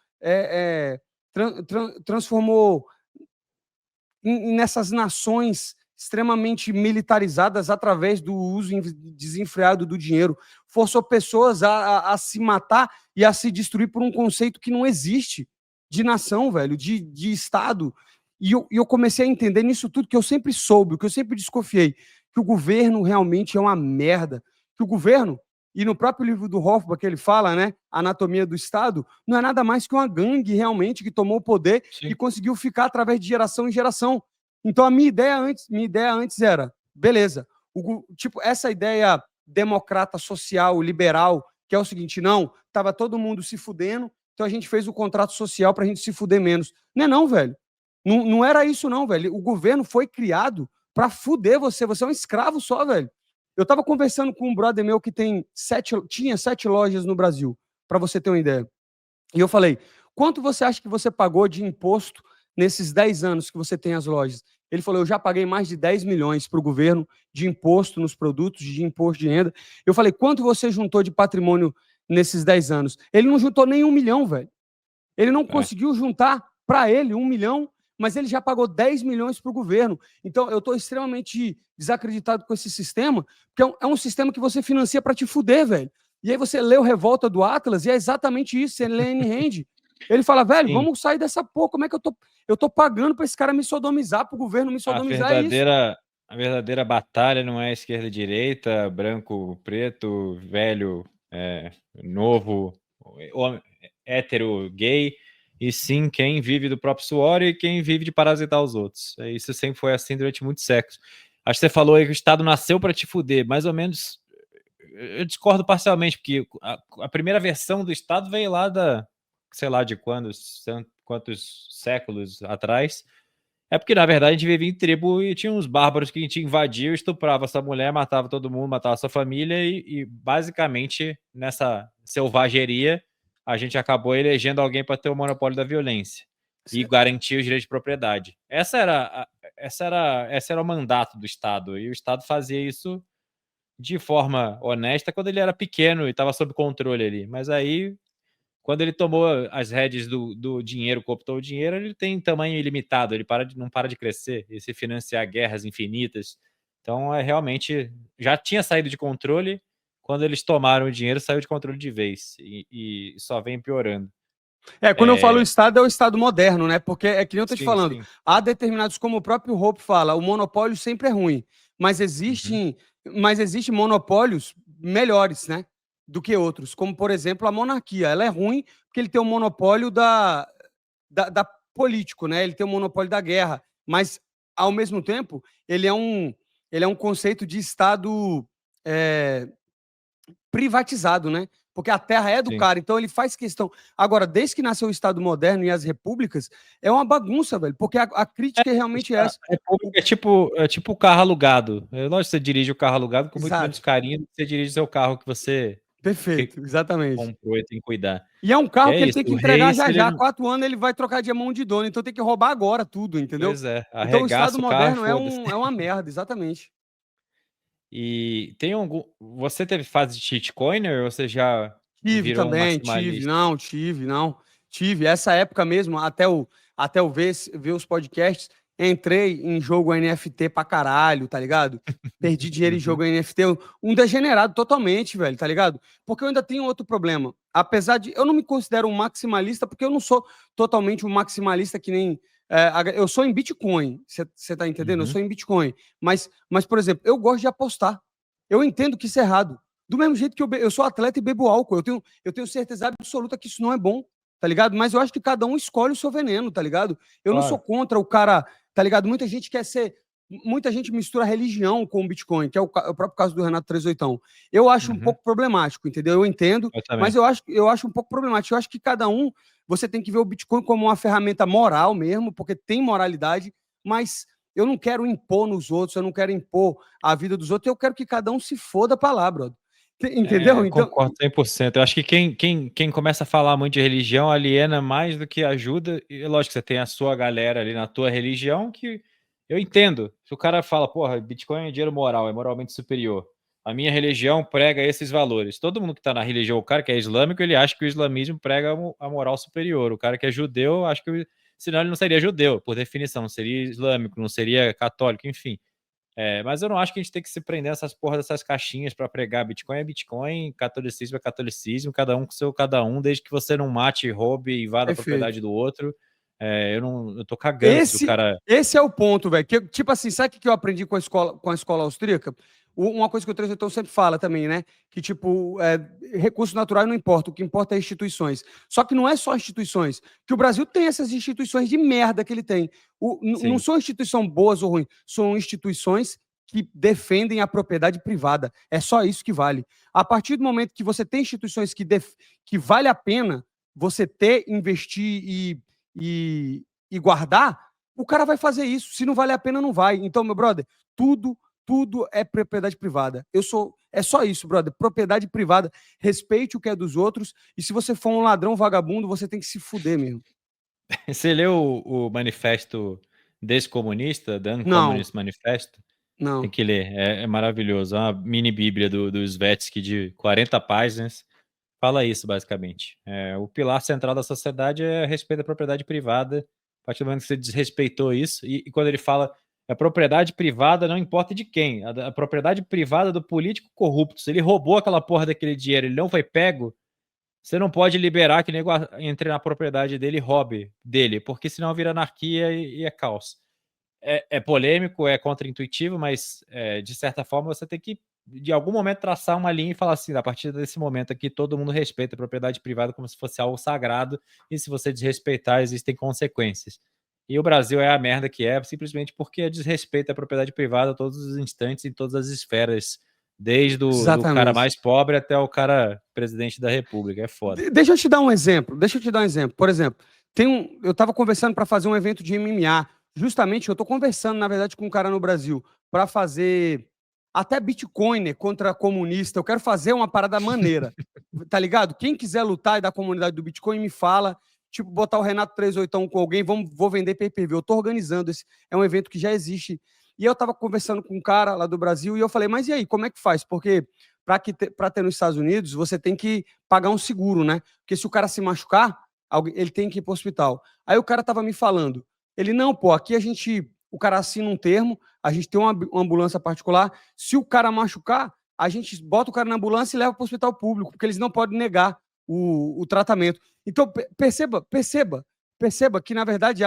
nessas nações extremamente militarizadas através do uso desenfreado do dinheiro, forçou pessoas a se matar e a se destruir por um conceito que não existe de nação, velho, de Estado. E eu comecei a entender nisso tudo que eu sempre soube, que eu sempre desconfiei, que o governo realmente é uma merda, que o governo, e no próprio livro do Hofbauer que ele fala, né, Anatomia do Estado, não é nada mais que uma gangue realmente que tomou o poder e conseguiu ficar através de geração em geração. Então a minha ideia antes era, beleza, tipo, essa ideia democrata, social, liberal, que é o seguinte, não, tava todo mundo se fudendo, então a gente fez o contrato social para a gente se fuder menos. Não, velho. Não era isso, não, velho. O governo foi criado para fuder você. Você é um escravo só, velho. Eu estava conversando com um brother meu que tinha 7 lojas no Brasil, para você ter uma ideia. E eu falei, quanto você acha que você pagou de imposto nesses 10 anos que você tem as lojas? Ele falou, eu já paguei mais de 10 milhões para o governo de imposto nos produtos, de imposto de renda. Eu falei, quanto você juntou de patrimônio nesses 10 anos? Ele não juntou nem 1 milhão, velho. Ele não conseguiu juntar para ele 1 milhão, mas ele já pagou 10 milhões para o governo. Então, eu estou extremamente desacreditado com esse sistema, porque é um sistema que você financia para te fuder, velho. E aí você lê o Revolta do Atlas e é exatamente isso, você lê Ayn Rand. Ele fala, velho, Sim. vamos sair dessa porra, como é que eu tô pagando para esse cara me sodomizar, para o governo me sodomizar, é isso. A verdadeira batalha não é esquerda e direita, branco, preto, velho, novo, hétero, gay, e sim quem vive do próprio suor e quem vive de parasitar os outros. Isso sempre foi assim durante muitos séculos. Acho que você falou aí que o Estado nasceu para te fuder, mais ou menos. Eu discordo parcialmente, porque a primeira versão do Estado veio lá sei lá de quantos séculos atrás. É porque, na verdade, a gente vivia em tribo e tinha uns bárbaros que a gente invadia, estuprava essa mulher, matava todo mundo, matava sua família e basicamente, nessa selvageria, a gente acabou elegendo alguém para ter o monopólio da violência e garantir os direitos de propriedade. Esse era o mandato do Estado, e o Estado fazia isso de forma honesta quando ele era pequeno e estava sob controle ali. Mas aí, quando ele tomou as rédeas do dinheiro, cooptou o dinheiro, ele tem tamanho ilimitado, ele não para de crescer e se financiar guerras infinitas. Então, realmente, já tinha saído de controle. Quando eles tomaram o dinheiro, saiu de controle de vez e só vem piorando. Quando eu falo Estado, é o Estado moderno, né? Porque é que nem eu estou te Sim, falando, sim. há determinados, como o próprio Hope fala, o monopólio sempre é ruim, mas existem monopólios melhores, né? Do que outros, como, por exemplo, a monarquia. Ela é ruim porque ele tem o monopólio da político, né? Ele tem o monopólio da guerra, mas, ao mesmo tempo, ele é um conceito de Estado privatizado, né? Porque a terra é do Sim. cara, então ele faz questão. Agora, desde que nasceu o Estado moderno e as repúblicas, é uma bagunça, velho, porque a crítica realmente é essa. A república é tipo o carro alugado. É lógico que você dirige o carro alugado com muito menos Exato. carinho do que você dirige seu carro que você Perfeito, exatamente. comprou e tem que cuidar. E é um Que carro é que ele isso, tem que o rei, entregar se já ele já. não... 4 anos ele vai trocar de mão de dono, então tem que roubar agora tudo, entendeu? Pois é, Então o Estado arregaça o carro e moderno foda-se. é uma merda, exatamente. E tem algum... Você teve fase de shitcoiner ou você já Tive virou um também, tive, maximalista? não. Tive. Essa época mesmo, até eu ver os podcasts, entrei em jogo NFT pra caralho, tá ligado? Perdi dinheiro em Uhum. jogo NFT, um degenerado totalmente, velho, tá ligado? Porque eu ainda tenho outro problema. Apesar de. Eu não me considero um maximalista, porque eu não sou totalmente um maximalista que nem. Eu sou em Bitcoin, você tá entendendo? Eu Uhum. sou em Bitcoin. Mas, por exemplo, eu gosto de apostar. Eu entendo que isso é errado. Do mesmo jeito que eu sou atleta e bebo álcool, eu tenho certeza absoluta que isso não é bom, tá ligado? Mas eu acho que cada um escolhe o seu veneno, tá ligado? Eu não sou Claro. contra o cara, tá ligado? Muita gente mistura religião com o Bitcoin, que é o próprio caso do Renato 38. Eu acho um Uhum. pouco problemático, entendeu? Eu entendo, Eu também. mas eu acho um pouco problemático. Eu acho que cada um, você tem que ver o Bitcoin como uma ferramenta moral mesmo, porque tem moralidade, mas eu não quero impor nos outros, eu não quero impor a vida dos outros, eu quero que cada um se foda pra lá, brother. Entendeu? Então, Concordo 100%. Eu acho que quem começa a falar muito de religião aliena mais do que ajuda. E lógico que você tem a sua galera ali na tua religião que eu entendo. Se o cara fala, porra, Bitcoin é dinheiro moral, é moralmente superior. A minha religião prega esses valores. Todo mundo que está na religião, o cara que é islâmico, ele acha que o islamismo prega a moral superior. O cara que é judeu, acha que senão ele não seria judeu, por definição, não seria islâmico, não seria católico, enfim. Mas eu não acho que a gente tem que se prender nessas porra dessas caixinhas para pregar Bitcoin é Bitcoin, catolicismo é catolicismo, cada um com seu cada um, desde que você não mate, roube e invada a perfeito. propriedade do outro. Eu tô cagando se o Esse, cara... esse é o ponto, velho. Tipo assim, sabe o que eu aprendi com a escola austríaca? Uma coisa que o 38 sempre fala também, né? Que, tipo, recursos naturais não importa, o que importa é instituições. Só que não é só instituições, que o Brasil tem essas instituições de merda que ele tem. Não Sim, são instituições boas ou ruins, são instituições que defendem a propriedade privada. É só isso que vale. A partir do momento que você tem instituições que vale a pena você ter, investir e guardar, o cara vai fazer isso. Se não vale a pena, não vai. Então, meu brother, tudo tudo é propriedade privada. É só isso, brother. Propriedade privada. Respeite o que é dos outros. E se você for um ladrão vagabundo, você tem que se fuder mesmo. Você leu o manifesto descomunista, The Não, Uncommunist Manifesto? Tem não. que ler, é maravilhoso. É uma mini bíblia do Svetsky de 40 páginas. Fala isso, basicamente. O pilar central da sociedade é respeito à propriedade privada. A partir do momento que você desrespeitou isso, e quando ele fala a propriedade privada, não importa de quem, a propriedade privada do político corrupto, se ele roubou aquela porra daquele dinheiro, ele não foi pego, você não pode liberar que nego entre na propriedade dele e roube dele, porque senão vira anarquia e é caos. É polêmico, é contraintuitivo, mas de certa forma você tem que, de algum momento, traçar uma linha e falar assim: a partir desse momento aqui, todo mundo respeita a propriedade privada como se fosse algo sagrado, e se você desrespeitar, existem consequências. E o Brasil é a merda que é, simplesmente porque desrespeita a propriedade privada a todos os instantes, em todas as esferas, desde do cara Exatamente. mais pobre até o cara presidente da república. É foda. Deixa eu te dar um exemplo. Por exemplo, eu estava conversando para fazer um evento de MMA. Justamente, eu estou conversando, na verdade, com um cara no Brasil para fazer até Bitcoiner contra comunista. Eu quero fazer uma parada maneira. Tá ligado? Quem quiser lutar e da comunidade do Bitcoin, me fala. Tipo, botar o Renato 38 com alguém, vou vender pay-per-view. Eu estou organizando esse. É um evento que já existe. E eu estava conversando com um cara lá do Brasil e eu falei, mas e aí, como é que faz? Porque para ter nos Estados Unidos, você tem que pagar um seguro, né? Porque se o cara se machucar, ele tem que ir para o hospital. Aí o cara tava me falando, ele, não, pô, aqui o cara assina um termo, a gente tem uma ambulância particular, se o cara machucar, a gente bota o cara na ambulância e leva para o hospital público, porque eles não podem negar o tratamento. Então, perceba que, na verdade,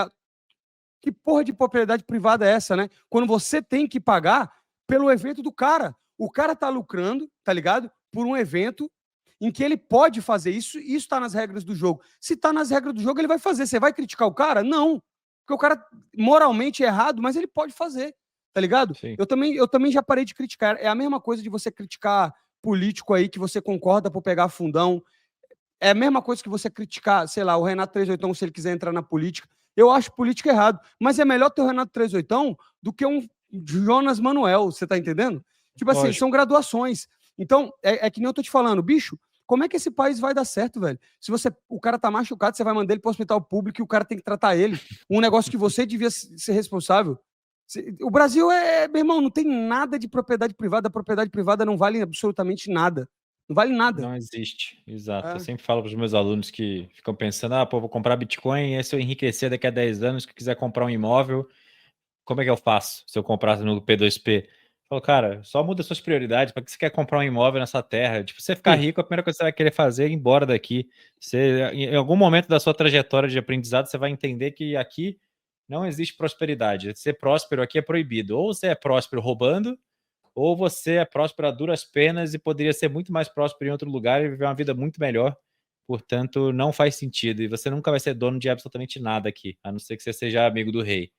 que porra de propriedade privada é essa, né? Quando você tem que pagar pelo evento do cara. O cara tá lucrando, tá ligado? Por um evento em que ele pode fazer isso, e isso tá nas regras do jogo. Se tá nas regras do jogo, ele vai fazer. Você vai criticar o cara? Não. Porque o cara moralmente é errado, mas ele pode fazer, tá ligado? Sim. Eu também já parei de criticar. É a mesma coisa de você criticar político aí que você concorda por pegar fundão. É a mesma coisa que você criticar, sei lá, o Renato 38, se ele quiser entrar na política. Eu acho política errado, mas é melhor ter o Renato 38 do que um Jonas Manuel, você tá entendendo? Tipo assim, Lógico. são graduações. Então, é que nem eu tô te falando, bicho, como é que esse país vai dar certo, velho? Se o cara tá machucado, você vai mandar ele pro hospital público e o cara tem que tratar ele. Um negócio que você devia ser responsável. O Brasil meu irmão, não tem nada de propriedade privada. A propriedade privada não vale absolutamente nada. Não vale nada. Não existe, exato. Eu É. sempre falo para os meus alunos que ficam pensando, vou comprar Bitcoin, e se eu enriquecer daqui a 10 anos, que quiser comprar um imóvel, como é que eu faço se eu comprasse no P2P? Eu falo, cara, só muda suas prioridades, para que você quer comprar um imóvel nessa terra? Tipo, você ficar rico, a primeira coisa que você vai querer fazer é ir embora daqui. Em algum momento da sua trajetória de aprendizado, você vai entender que aqui não existe prosperidade. Ser próspero aqui é proibido. Ou você é próspero roubando, ou você é próspero a duras penas e poderia ser muito mais próspero em outro lugar e viver uma vida muito melhor. Portanto, não faz sentido. E você nunca vai ser dono de absolutamente nada aqui, a não ser que você seja amigo do rei.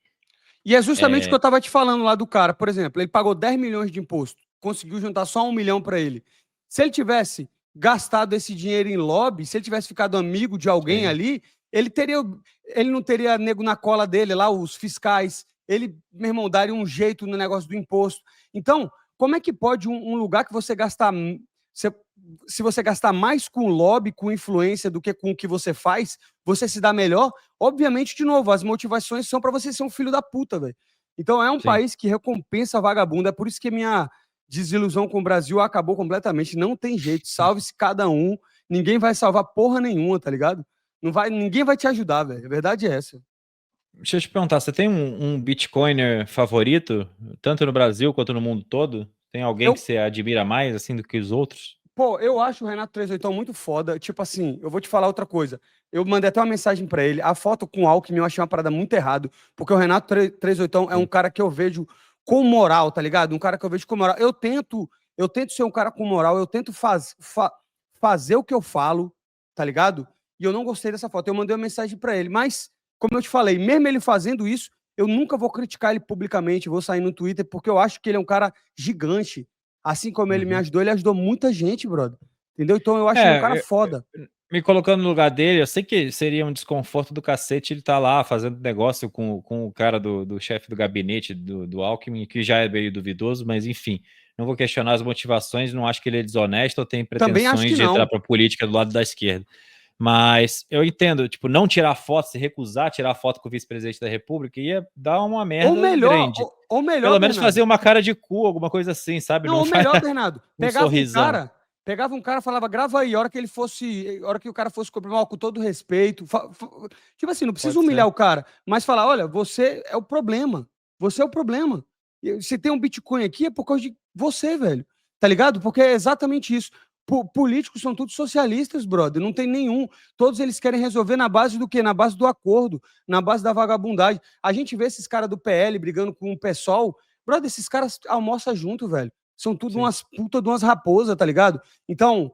E é justamente o que eu estava te falando lá do cara. Por exemplo, ele pagou 10 milhões de imposto, conseguiu juntar só 1 milhão para ele. Se ele tivesse gastado esse dinheiro em lobby, se ele tivesse ficado amigo de alguém Sim. ali, ele não teria nego na cola dele lá, os fiscais. Ele, meu irmão, daria um jeito no negócio do imposto. Então, como é que pode um lugar que você gastar. Se você gastar mais com lobby, com influência do que com o que você faz, você se dá melhor? Obviamente, de novo, as motivações são para você ser um filho da puta, velho. Então é um Sim. país que recompensa vagabundo. É por isso que minha desilusão com o Brasil acabou completamente. Não tem jeito. Salve-se cada um. Ninguém vai salvar porra nenhuma, tá ligado? Ninguém vai te ajudar, velho. A verdade é essa. Deixa eu te perguntar, você tem um Bitcoiner favorito, tanto no Brasil quanto no mundo todo? Tem alguém Eu, que você admira mais, assim, do que os outros? Pô, eu acho o Renato 38 muito foda. Tipo assim, eu vou te falar outra coisa. Eu mandei até uma mensagem pra ele. A foto com o Alckmin eu achei uma parada muito errado. Porque o Renato 38 é um Sim. cara que eu vejo com moral, tá ligado? Um cara que eu vejo com moral. Eu tento ser um cara com moral. Eu tento fazer o que eu falo, tá ligado? E eu não gostei dessa foto. Eu mandei uma mensagem pra ele. Mas, como eu te falei, mesmo ele fazendo isso, eu nunca vou criticar ele publicamente. Vou sair no Twitter porque eu acho que ele é um cara gigante. Assim como ele me Uhum. ajudou, ele ajudou muita gente, brother. Entendeu? Então eu acho ele um cara foda. Me colocando no lugar dele, eu sei que seria um desconforto do cacete ele tá lá fazendo negócio com o cara do chefe do gabinete do Alckmin, que já é meio duvidoso, mas enfim, não vou questionar as motivações, não acho que ele é desonesto ou tem Também acho pretensões que de entrar não. pra política do lado da esquerda. Mas eu entendo, tipo, não tirar foto, se recusar a tirar foto com o vice-presidente da República ia dar uma merda grande. Ou melhor, Pelo menos Bernardo. fazer uma cara de cu, alguma coisa assim, sabe? Não, ou melhor, Bernardo, um sorrisão. pegava um cara, falava, grava aí, a hora que o cara fosse cumprimentar com todo respeito, tipo assim, não precisa Pode humilhar ser. o cara, mas falar, olha, você é o problema, você é o problema. Se tem um Bitcoin aqui é por causa de você, velho, tá ligado? Porque é exatamente isso. Políticos são todos socialistas, brother, não tem nenhum. Todos eles querem resolver na base do quê? Na base do acordo, na base da vagabundagem. A gente vê esses caras do PL brigando com o PSOL, brother, esses caras almoçam junto, velho. São tudo umas puta de umas raposas, tá ligado? Então,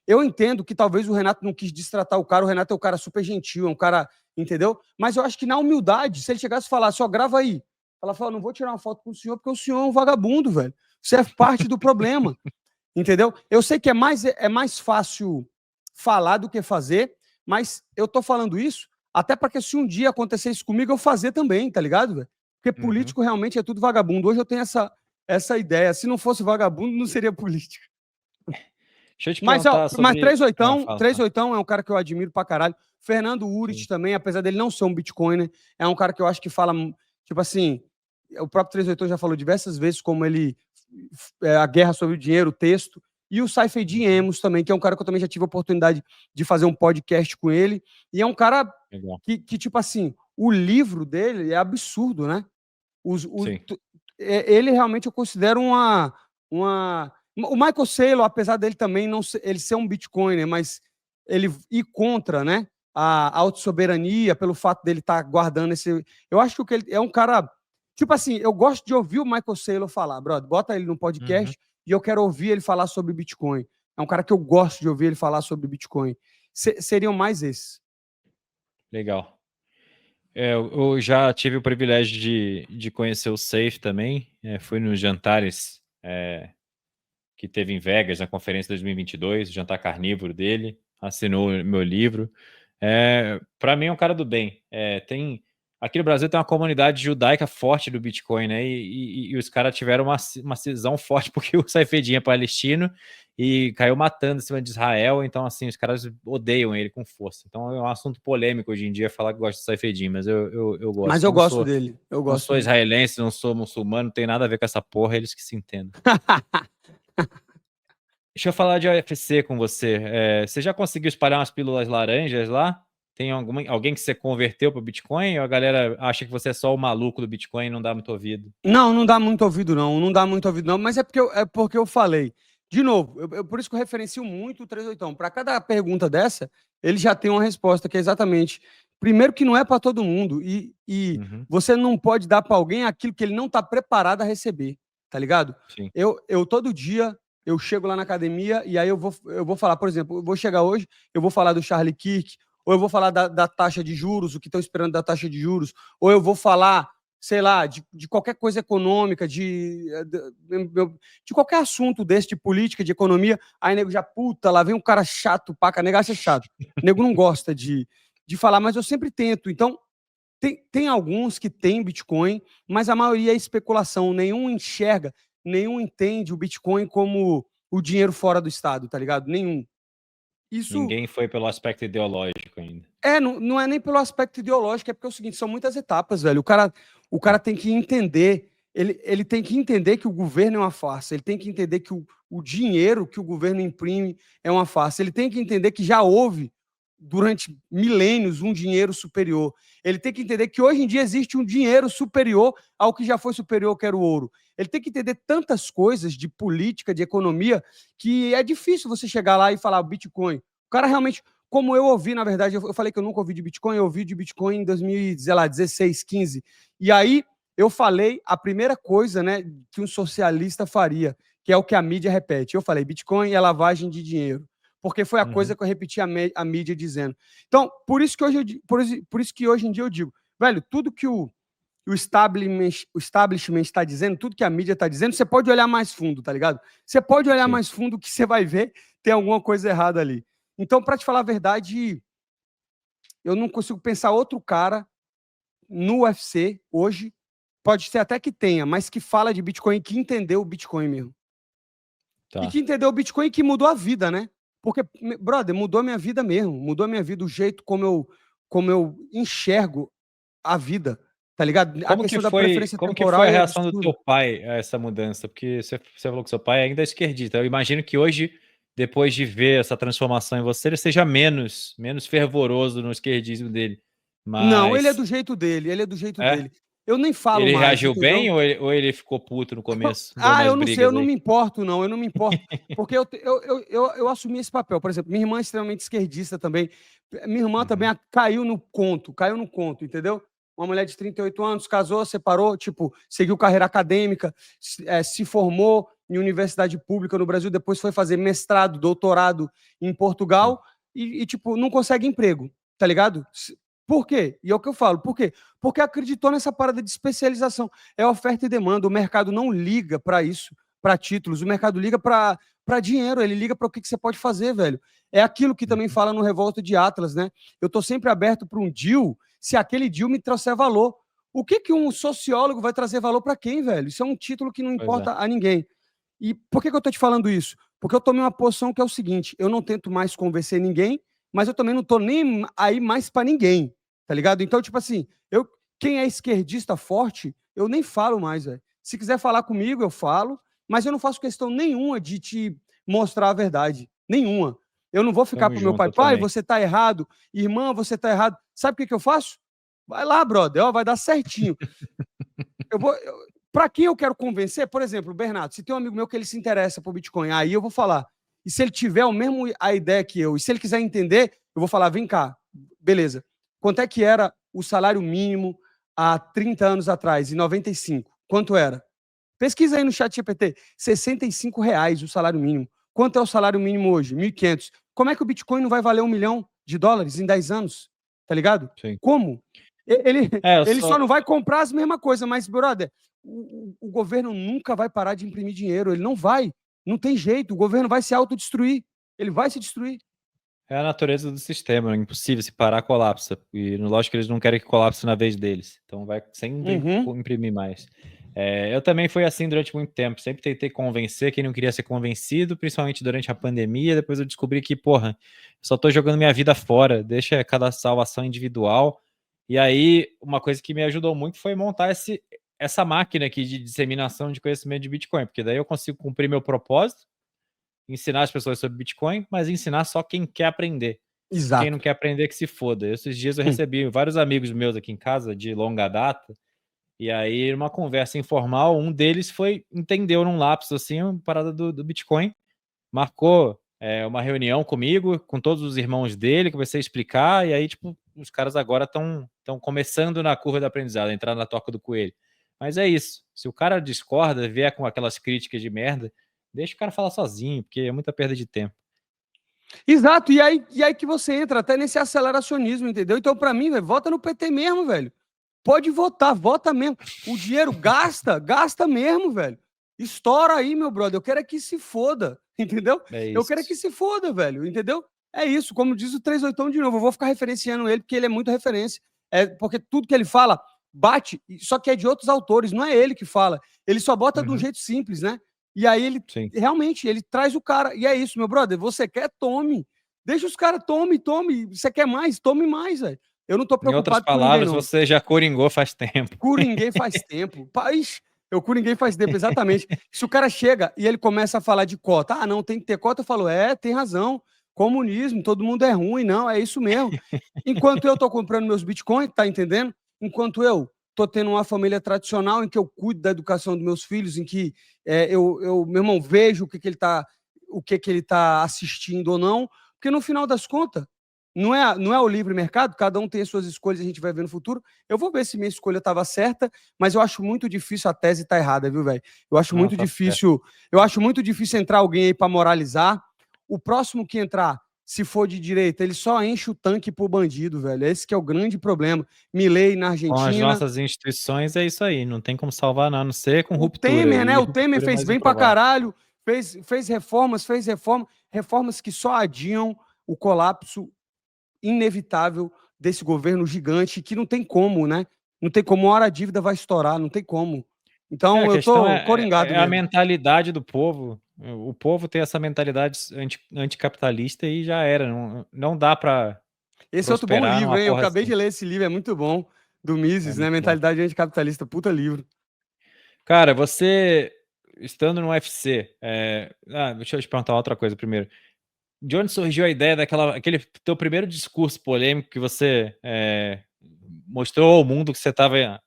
eu entendo que talvez o Renato não quis destratar o cara, o Renato é um cara super gentil, é um cara, entendeu? Mas eu acho que na humildade, se ele chegasse e falasse, ó, grava aí. Ela fala, não vou tirar uma foto com o senhor, porque o senhor é um vagabundo, velho. Você é parte do problema, entendeu? Eu sei que é mais fácil falar do que fazer, mas eu tô falando isso até para que se um dia acontecer isso comigo, eu fazer também, tá ligado, velho? Porque político realmente é tudo vagabundo. Hoje eu tenho essa ideia. Se não fosse vagabundo, não seria política. Deixa eu te Mas, ó, perguntar mas sobre... 38, fala. 38 é um cara que eu admiro pra caralho. Fernando Urich também, apesar dele não ser um bitcoiner, é um cara que eu acho que fala, tipo assim, o próprio 38 já falou diversas vezes como ele, a guerra sobre o dinheiro, o texto, e o Saifedean Emos também, que é um cara que eu também já tive a oportunidade de fazer um podcast com ele, e é um cara que tipo assim, o livro dele é absurdo, né? Ele realmente eu considero uma. O Michael Saylor, apesar dele também não ser, ele ser um Bitcoiner, mas ele ir contra, né, a autossoberania, pelo fato dele estar guardando esse. Eu acho que ele é um cara. Tipo assim, eu gosto de ouvir o Michael Saylor falar, brother, bota ele no podcast e eu quero ouvir ele falar sobre Bitcoin. É um cara que eu gosto de ouvir ele falar sobre Bitcoin. Seriam mais esses. Legal. Eu já tive o privilégio de conhecer o Safe também. Fui nos jantares que teve em Vegas, na conferência 2022, o jantar carnívoro dele. Assinou meu livro. Para mim é um cara do bem. Aqui no Brasil tem uma comunidade judaica forte do Bitcoin, né? E os caras tiveram uma cisão forte porque o Saifedean é palestino e caiu matando em cima de Israel. Então, assim, os caras odeiam ele com força. Então, é um assunto polêmico hoje em dia falar que gosta do Saifedean, mas eu gosto. Mas eu gosto dele. Eu gosto. Não sou israelense, não sou muçulmano, não tem nada a ver com essa porra, eles que se entendam. Deixa eu falar de OFC com você. Você já conseguiu espalhar umas pílulas laranjas lá? Tem alguém que você converteu para o Bitcoin? Ou a galera acha que você é só o maluco do Bitcoin e não dá muito ouvido? Não dá muito ouvido, não. Não dá muito ouvido, não. Mas é porque eu falei. De novo, por isso que eu referencio muito o 38. Para cada pergunta dessa, ele já tem uma resposta, que é exatamente. Primeiro, que não é para todo mundo. E você não pode dar para alguém aquilo que ele não está preparado a receber. Tá ligado? Sim. Eu todo dia, eu chego lá na academia e aí eu vou falar, por exemplo, eu vou chegar hoje, eu vou falar do Charlie Kirk, ou eu vou falar da taxa de juros, o que estão esperando da taxa de juros, ou eu vou falar, sei lá, de qualquer coisa econômica, de qualquer assunto desse, de política, de economia, aí nego já, puta, lá vem um cara chato, paca, nego acha chato. Nego não gosta de falar, mas eu sempre tento. Então, tem alguns que têm Bitcoin, mas a maioria é especulação. Nenhum enxerga, nenhum entende o Bitcoin como o dinheiro fora do Estado, tá ligado? Nenhum. Ninguém foi pelo aspecto ideológico ainda. Não é nem pelo aspecto ideológico, é porque é o seguinte, são muitas etapas, velho. O cara tem que entender, ele tem que entender que o governo é uma farsa, ele tem que entender que o dinheiro que o governo imprime é uma farsa, ele tem que entender que já houve, durante milênios, um dinheiro superior. Ele tem que entender que hoje em dia existe um dinheiro superior ao que já foi superior, que era o ouro. Ele tem que entender tantas coisas de política, de economia, que é difícil você chegar lá e falar Bitcoin. O cara realmente, como eu ouvi, na verdade, eu falei que eu nunca ouvi de Bitcoin, eu ouvi de Bitcoin em 2016, 15. E aí eu falei a primeira coisa, né, que um socialista faria, que é o que a mídia repete. Eu falei, Bitcoin é lavagem de dinheiro. Porque foi a coisa que eu repeti a mídia dizendo. Então, por isso que hoje em dia eu digo, velho, tudo que o establishment está dizendo, tudo que a mídia está dizendo, você pode olhar mais fundo, tá ligado? Você pode olhar mais fundo que você vai ver tem alguma coisa errada ali. Então, para te falar a verdade, eu não consigo pensar outro cara no UFC hoje, pode ser até que tenha, mas que fala de Bitcoin e que entendeu o Bitcoin mesmo. E Tá. que entendeu o Bitcoin e que mudou a vida, né? Porque, brother, mudou a minha vida mesmo. Mudou a minha vida, o jeito como eu enxergo a vida, tá ligado? A questão da preferência Como que foi temporal a é reação do teu absurda. pai a essa mudança? Porque você falou que seu pai ainda é esquerdista. Eu imagino que hoje, depois de ver essa transformação em você, ele seja menos fervoroso no esquerdismo dele. Não, ele é Mas do jeito dele, ele é do jeito é? dele. Eu nem falo Ele mais, reagiu entendeu? bem ou ele ficou puto no começo? Deu Ah, umas eu não sei, eu brigas não aí? me importo, não, eu não me importo. Porque eu assumi esse papel. Por exemplo, minha irmã é extremamente esquerdista também. Minha irmã também Uhum. caiu no conto, entendeu? Uma mulher de 38 anos, casou, separou, tipo, seguiu carreira acadêmica, se formou em universidade pública no Brasil, depois foi fazer mestrado, doutorado em Sim. Portugal tipo, não consegue emprego, tá ligado? Por quê? E é o que eu falo, por quê? Porque acreditou nessa parada de especialização. É oferta e demanda. O mercado não liga para isso, para títulos. O mercado liga para dinheiro. Ele liga para o que você pode fazer, velho. É aquilo que também Uhum. fala no Revolta de Atlas, né? Eu estou sempre aberto para um deal, se aquele deal me trouxer valor. O que um sociólogo vai trazer valor para quem, velho? Isso é um título que não Pois é. importa a ninguém. E por que eu estou te falando isso? Porque eu tomei uma posição que é o seguinte: eu não tento mais convencer ninguém, mas eu também não estou nem aí mais para ninguém, tá ligado? Então, tipo assim, quem é esquerdista forte, eu nem falo mais, velho. Se quiser falar comigo, eu falo, mas eu não faço questão nenhuma de te mostrar a verdade. Nenhuma. Eu não vou ficar Tamo pro meu pai, junto pai, também. você tá errado, irmã, você tá errado. Sabe o que eu faço? Vai lá, brother, ó, vai dar certinho. Eu vou. Para quem eu quero convencer, por exemplo, o Bernardo, se tem um amigo meu que ele se interessa por Bitcoin, aí eu vou falar. E se ele tiver o mesmo a ideia que eu, e se ele quiser entender, eu vou falar: vem cá, beleza. Quanto é que era o salário mínimo há 30 anos atrás, em 95? Quanto era? Pesquisa aí no chat GPT. R$ 65 o salário mínimo. Quanto é o salário mínimo hoje? 1.500. Como é que o Bitcoin não vai valer $1 milhão em 10 anos? Tá ligado? Sim. Como? Ele, Eu ele só só. não vai comprar as mesmas coisas, mas, brother, o governo nunca vai parar de imprimir dinheiro. Ele não vai. Não tem jeito. O governo vai se autodestruir. Ele vai se destruir. É a natureza do sistema, é impossível, se parar, colapsa. E lógico que eles não querem que colapse na vez deles. Então vai sempre Uhum. imprimir mais. Eu também fui assim durante muito tempo. Sempre tentei convencer quem não queria ser convencido, principalmente durante a pandemia. Depois eu descobri que, porra, eu só tô jogando minha vida fora, deixa cada salvação individual. E aí, uma coisa que me ajudou muito foi montar essa máquina aqui de disseminação de conhecimento de Bitcoin, porque daí eu consigo cumprir meu propósito, ensinar as pessoas sobre Bitcoin, mas ensinar só quem quer aprender. Quem não Exato. quer aprender que se foda. Esses dias eu recebi vários amigos meus aqui em casa, de longa data, e aí, numa conversa informal, um deles entendeu num lapso, assim, uma parada do Bitcoin, marcou uma reunião comigo, com todos os irmãos dele, comecei a explicar, e aí, tipo, os caras agora estão começando na curva do aprendizado, a entrar na toca do coelho. Mas é isso. Se o cara discorda, vier com aquelas críticas de merda, deixa o cara falar sozinho, porque é muita perda de tempo. Exato. E aí que você entra até nesse aceleracionismo, entendeu? Então, para mim, véio, vota no PT mesmo, velho. Pode votar, vota mesmo. O dinheiro gasta mesmo, velho. Estoura aí, meu brother. Eu quero é que se foda, entendeu? É Eu quero é que isso. se foda, velho, entendeu? É isso, como diz o 38 de novo. Eu vou ficar referenciando ele porque ele é muito referência. É porque tudo que ele fala bate, só que é de outros autores, não é ele que fala. Ele só bota de um Uhum. jeito simples, né? E aí ele Sim. realmente ele traz o cara. E é isso, meu brother. Você quer, tome. Deixa os caras, tome. Você quer mais? Tome mais, velho. Eu não tô Em outras preocupado com ninguém, palavras, não. você já coringou faz tempo. Coringuei faz tempo. Paz, eu coringuei faz tempo, exatamente. Se o cara chega e ele começa a falar de cota, não, tem que ter cota, eu falo, tem razão, comunismo, todo mundo é ruim, não, é isso mesmo. Enquanto eu tô comprando meus bitcoins, tá entendendo? Enquanto eu tô tendo uma família tradicional em que eu cuido da educação dos meus filhos, em que meu irmão, vejo o que ele tá assistindo ou não, porque no final das contas, não é o livre mercado, cada um tem as suas escolhas, a gente vai ver no futuro. Eu vou ver se minha escolha estava certa, mas eu acho muito difícil a tese estar errada, viu, velho? Não, tá certo. Eu acho muito difícil entrar alguém aí para moralizar. O próximo que entrar, se for de direita, ele só enche o tanque pro bandido, velho. Esse que é o grande problema. Milei na Com as Argentina. nossas instituições é isso aí, não tem como salvar não, a não ser com O ruptura, Temer, né? e O Temer ruptura é fez mais bem pra improvável. caralho, fez reformas que só adiam. o colapso inevitável desse governo gigante que não tem como, né? Não tem como, uma hora a dívida vai estourar, não tem como. Então, A eu questão tô coringado a mesmo. mentalidade do povo. O povo tem essa mentalidade anticapitalista e já era. Não dá para Esse é outro bom prosperar livro, numa hein? Eu porra acabei assim. de ler esse livro, é muito bom. Do É Mises, né? muito bom. Mentalidade Anticapitalista. Puta livro. Cara, você estando no UFC, deixa eu te perguntar outra coisa primeiro. De onde surgiu a ideia aquele teu primeiro discurso polêmico que você mostrou ao mundo que você estava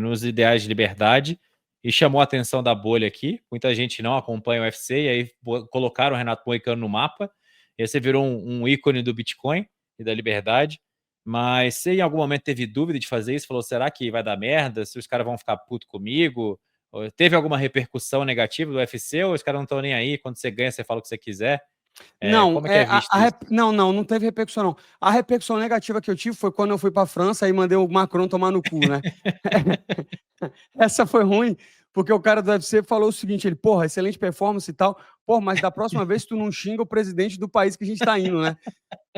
nos ideais de liberdade e chamou a atenção da bolha aqui? Muita gente não acompanha o UFC e aí colocaram o Renato Moicano no mapa. E aí você virou um ícone do Bitcoin e da liberdade. Mas você em algum momento teve dúvida de fazer isso? Falou, será que vai dar merda? Se os caras vão ficar puto comigo? Teve alguma repercussão negativa do UFC ou os caras não estão nem aí? Quando você ganha, você fala o que você quiser? Não, Como é que é visto isso? não teve repercussão, não. A repercussão negativa que eu tive foi quando eu fui pra França e mandei o Macron tomar no cu, né? Essa foi ruim, porque o cara do UFC falou o seguinte, ele, porra, excelente performance e tal, porra, mas da próxima vez tu não xinga o presidente do país que a gente tá indo, né?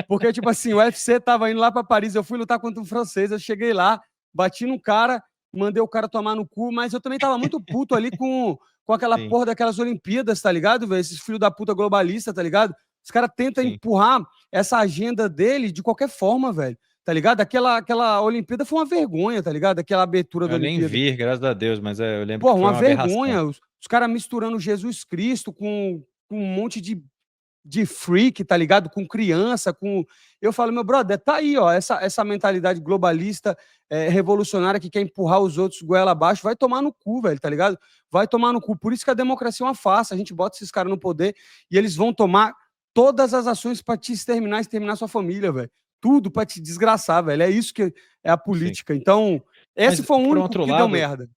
Porque, tipo assim, o UFC tava indo lá pra Paris, eu fui lutar contra um francês, eu cheguei lá, bati no cara, mandei o cara tomar no cu, mas eu também tava muito puto ali com aquela Sim, porra daquelas Olimpíadas, tá ligado, velho? Esses filhos da puta globalista, tá ligado? Os caras tentam sim. empurrar essa agenda dele de qualquer forma, velho. Tá ligado? Aquela Olimpíada foi uma vergonha, tá ligado? Aquela abertura da Eu nem Olimpíada. vi, graças a Deus, mas eu lembro Porra, que foi uma uma aberração. vergonha. Os caras misturando Jesus Cristo com um monte de freak, tá ligado? Com criança, com. Eu falo, meu brother, tá aí, ó, essa mentalidade globalista, revolucionária que quer empurrar os outros goela abaixo, vai tomar no cu, velho, tá ligado? Vai tomar no cu. Por isso que a democracia é uma farsa. A gente bota esses caras no poder e eles vão tomar todas as ações para te exterminar sua família, velho. Tudo para te desgraçar, velho. É isso que é a Sim. política. Então, esse Mas, foi o por único outro que deu lado, merda.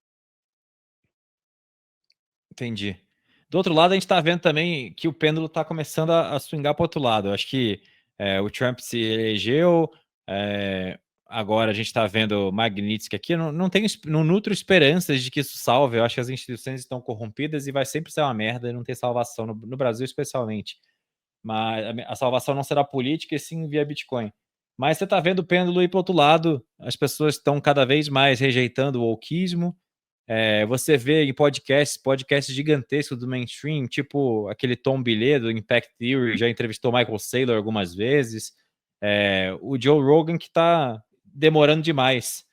entendi. Do outro lado, a gente tá vendo também que o pêndulo tá começando a swingar pro outro lado. Eu acho que o Trump se elegeu, agora a gente tá vendo o Magnitsky aqui. Não nutro esperanças de que isso salve. Eu acho que as instituições estão corrompidas e vai sempre ser uma merda e não ter salvação, no Brasil especialmente. Mas a salvação não será política e sim via Bitcoin. Mas você tá vendo o pêndulo ir pro outro lado, as pessoas estão cada vez mais rejeitando o wokeismo. Você vê em podcasts gigantescos do mainstream, tipo aquele Tom Billet do Impact Theory, já entrevistou Michael Saylor algumas vezes. O Joe Rogan que tá demorando demais.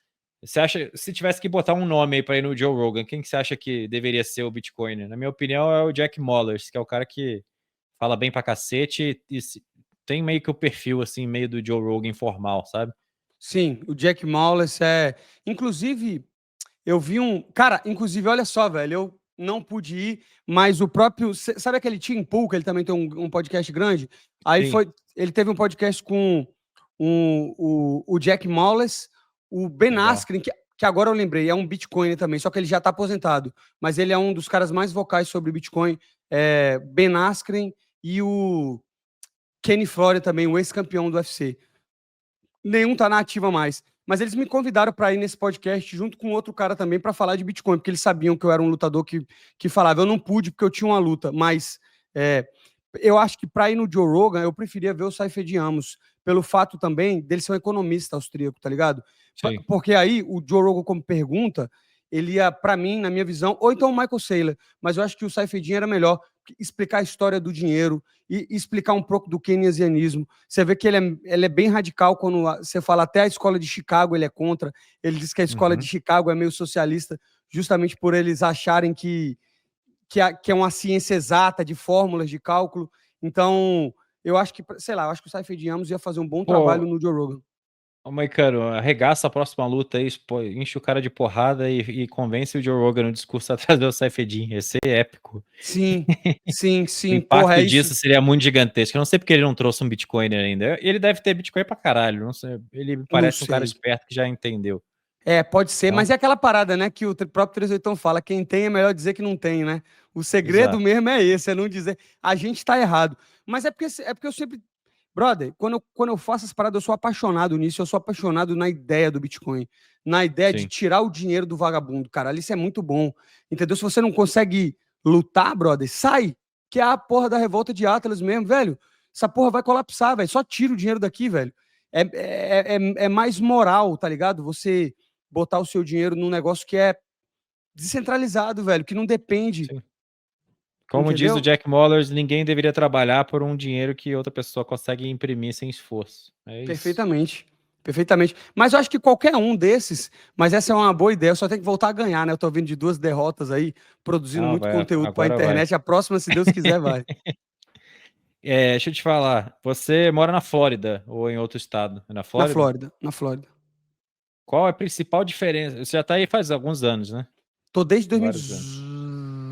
Você acha, se tivesse que botar um nome aí para ir no Joe Rogan, quem que você acha que deveria ser o Bitcoin? Na minha opinião, é o Jack Mallers, que é o cara que fala bem pra cacete e tem meio que o perfil, assim, meio do Joe Rogan informal, sabe? Sim, o Jack Mallers é. Inclusive, eu vi um. Cara, inclusive, olha só, velho, eu não pude ir, mas o próprio. Sabe aquele Tim Pool, que ele também tem um podcast grande? Aí Sim, foi. Ele teve um podcast com o Jack Mallers, o Ben legal. Askren, que agora eu lembrei, é um Bitcoin também, só que ele já está aposentado. Mas ele é um dos caras mais vocais sobre Bitcoin. Ben Askren e o Kenny Florian também, o ex-campeão do UFC. Nenhum tá na ativa mais. Mas eles me convidaram para ir nesse podcast junto com outro cara também para falar de Bitcoin, porque eles sabiam que eu era um lutador que falava. Eu não pude porque eu tinha uma luta, mas eu acho que para ir no Joe Rogan eu preferia ver o Saifedean Amos, pelo fato também dele ser um economista austríaco, tá ligado? Sim. Porque aí o Joe Rogan, como pergunta, ele ia, para mim, na minha visão, ou então o Michael Saylor, mas eu acho que o Saifedean era melhor explicar a história do dinheiro e explicar um pouco do keynesianismo. Você vê que ele é bem radical quando você fala até a escola de Chicago ele é contra. Ele diz que a escola de Uhum. Chicago é meio socialista, justamente por eles acharem que é uma ciência exata de fórmulas de cálculo. Então, eu acho que, sei lá, eu acho que o Saifedean Amos ia fazer um bom trabalho Pô, no Joe Rogan. Maicano, arregaça a próxima luta aí, enche o cara de porrada e convence o Joe Rogan no discurso atrás do Saifedin. Ia ser épico. Sim, sim, O sim, porra, impacto é isso. disso seria muito gigantesco. Eu não sei porque ele não trouxe um Bitcoin ainda. Ele deve ter Bitcoin pra caralho. Não sei. Ele Não parece um cara sei. esperto que já entendeu. Pode ser, Então, mas é aquela parada, né, que o próprio 38 fala, quem tem é melhor dizer que não tem, né? O segredo exato. mesmo é esse, é não dizer, a gente tá errado. Mas é porque eu sempre, brother, quando eu faço as paradas, eu sou apaixonado nisso, eu sou apaixonado na ideia do Bitcoin, na ideia de Sim. tirar o dinheiro do vagabundo, cara, isso é muito bom, entendeu? Se você não consegue lutar, brother, sai, que é a porra da revolta de Atlas mesmo, velho. essa porra vai colapsar, velho. Só tira o dinheiro daqui, velho. É mais moral, tá ligado? Você botar o seu dinheiro num negócio que é descentralizado, velho, que não depende, Sim. Como diz o entendeu? Jack Mollers, ninguém deveria trabalhar por um dinheiro que outra pessoa consegue imprimir sem esforço. É isso. Perfeitamente. Perfeitamente. Mas eu acho que qualquer um desses, mas essa é uma boa ideia, eu só tenho que voltar a ganhar, né? Eu tô vindo de 2 derrotas aí, produzindo Não, muito vai, conteúdo pra agora vai. internet. A próxima, se Deus quiser, vai. Deixa eu te falar. Você mora na Flórida ou em outro estado? É na Na Flórida? Flórida, na Flórida. Qual é a principal diferença? Você já tá aí faz alguns anos, né? Tô desde Vários anos.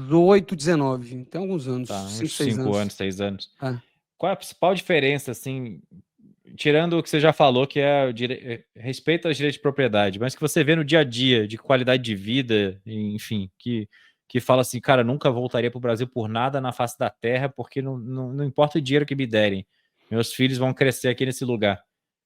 2018, 19. Tem alguns Tá, anos, 5, uns 6 5 anos, anos. 6 anos. É. Qual é a principal diferença, assim, tirando o que você já falou, que é respeito aos direitos de propriedade, mas que você vê no dia a dia, de qualidade de vida, enfim, que fala assim, cara, nunca voltaria para o Brasil por nada na face da terra, porque não importa o dinheiro que me derem, meus filhos vão crescer aqui nesse lugar.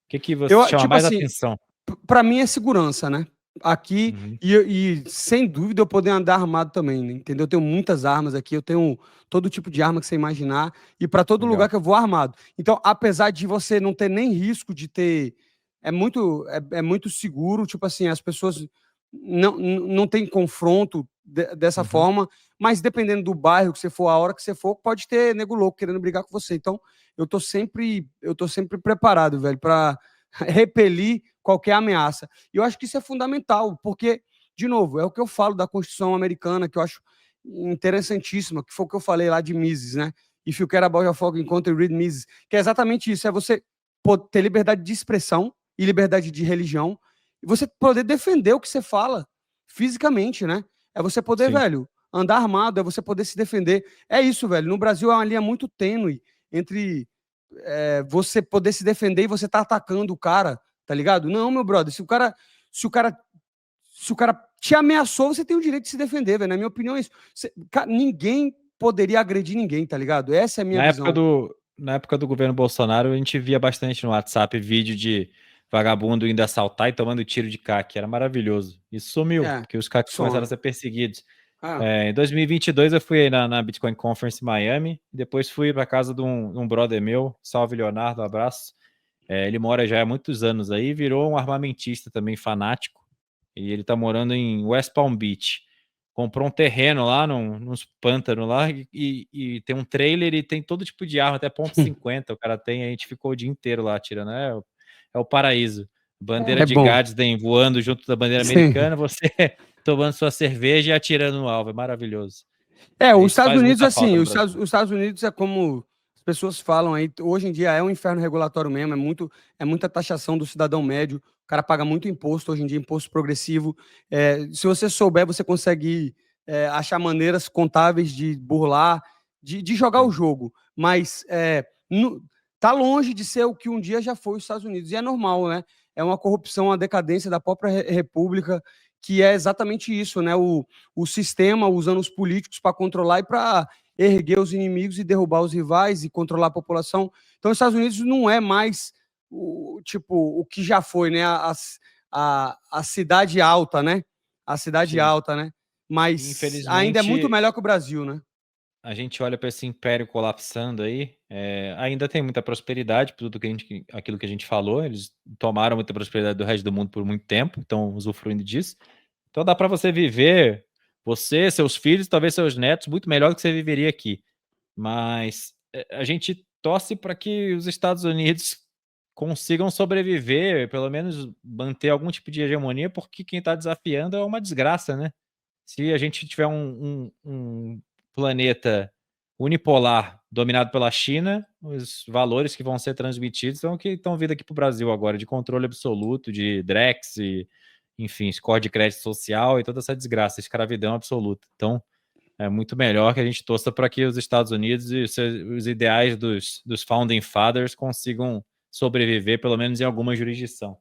O que você chama Tipo mais assim, atenção? para mim é segurança, né? Aqui, Uhum, e sem dúvida eu poder andar armado também, né? Entendeu? Eu tenho muitas armas aqui, eu tenho todo tipo de arma que você imaginar, e para todo lugar legal. que eu vou armado. Então, apesar de você não ter nem risco de ter. É muito seguro, tipo assim, as pessoas não tem confronto dessa Uhum. forma, mas dependendo do bairro que você for, a hora que você for, pode ter nego louco querendo brigar com você. Então, eu tô sempre preparado, velho, para repelir qualquer ameaça. E eu acho que isso é fundamental, porque, de novo, é o que eu falo da Constituição americana, que eu acho interessantíssima, que foi o que eu falei lá de Mises, né? If you care about your fucking country, read Mises, que é exatamente isso, é você ter liberdade de expressão e liberdade de religião, e você poder defender o que você fala fisicamente, né? É você poder, Sim. velho, andar armado, é você poder se defender. É isso, velho. No Brasil é uma linha muito tênue entre você poder se defender e você tá atacando o cara, tá ligado? Não, meu brother, se o cara, se o cara te ameaçou, você tem o direito de se defender, velho. Na minha opinião, é isso. Ninguém poderia agredir ninguém, tá ligado? Essa é a minha Na época visão. do, na época do governo Bolsonaro, a gente via bastante no WhatsApp vídeo de vagabundo indo assaltar e tomando tiro de CAC. Era maravilhoso. Isso sumiu, É, porque os CACs começaram a some. ser perseguidos. Ah, Em 2022 eu fui aí na Bitcoin Conference em Miami, depois fui para casa de um brother meu, salve Leonardo, um abraço. Ele mora já há muitos anos aí, virou um armamentista também fanático, e ele tá morando em West Palm Beach. Comprou um terreno lá, nos pântanos lá, e tem um trailer e tem todo tipo de arma, até ponto .50 o cara tem, a gente ficou o dia inteiro lá tirando, é o paraíso. Bandeira é de bom. Gadsden voando junto da bandeira Sim. americana, você tomando sua cerveja e atirando no alvo, é maravilhoso. Os Isso Estados faz Unidos, muita falta assim, no Estados, Brasil. os Estados Unidos é como as pessoas falam aí, hoje em dia é um inferno regulatório mesmo, é muita taxação do cidadão médio, o cara paga muito imposto, hoje em dia, imposto progressivo. Se você souber, você consegue achar maneiras contáveis de burlar, de jogar o Sim. jogo, mas tá longe de ser o que um dia já foi os Estados Unidos, e é normal, né? É uma corrupção, uma decadência da própria república, que é exatamente isso, né? O sistema usando os políticos para controlar e para erguer os inimigos e derrubar os rivais e controlar a população. Então, os Estados Unidos não é mais o que já foi, né? A cidade alta, né? A cidade Sim. alta, né? Mas ainda é muito Infelizmente, melhor que o Brasil, né? a gente olha para esse império colapsando aí, ainda tem muita prosperidade, por tudo aquilo que a gente falou, eles tomaram muita prosperidade do resto do mundo por muito tempo, estão usufruindo disso. Então dá para você viver, você, seus filhos, talvez seus netos, muito melhor do que você viveria aqui. Mas a gente torce para que os Estados Unidos consigam sobreviver, pelo menos manter algum tipo de hegemonia, porque quem está desafiando é uma desgraça, né? Se a gente tiver um planeta unipolar dominado pela China, os valores que vão ser transmitidos são que estão vindo aqui para o Brasil agora, de controle absoluto, de Drex, e, enfim, score de crédito social e toda essa desgraça, escravidão absoluta. Então, é muito melhor que a gente torça para que os Estados Unidos e os ideais dos Founding Fathers consigam sobreviver, pelo menos em alguma jurisdição.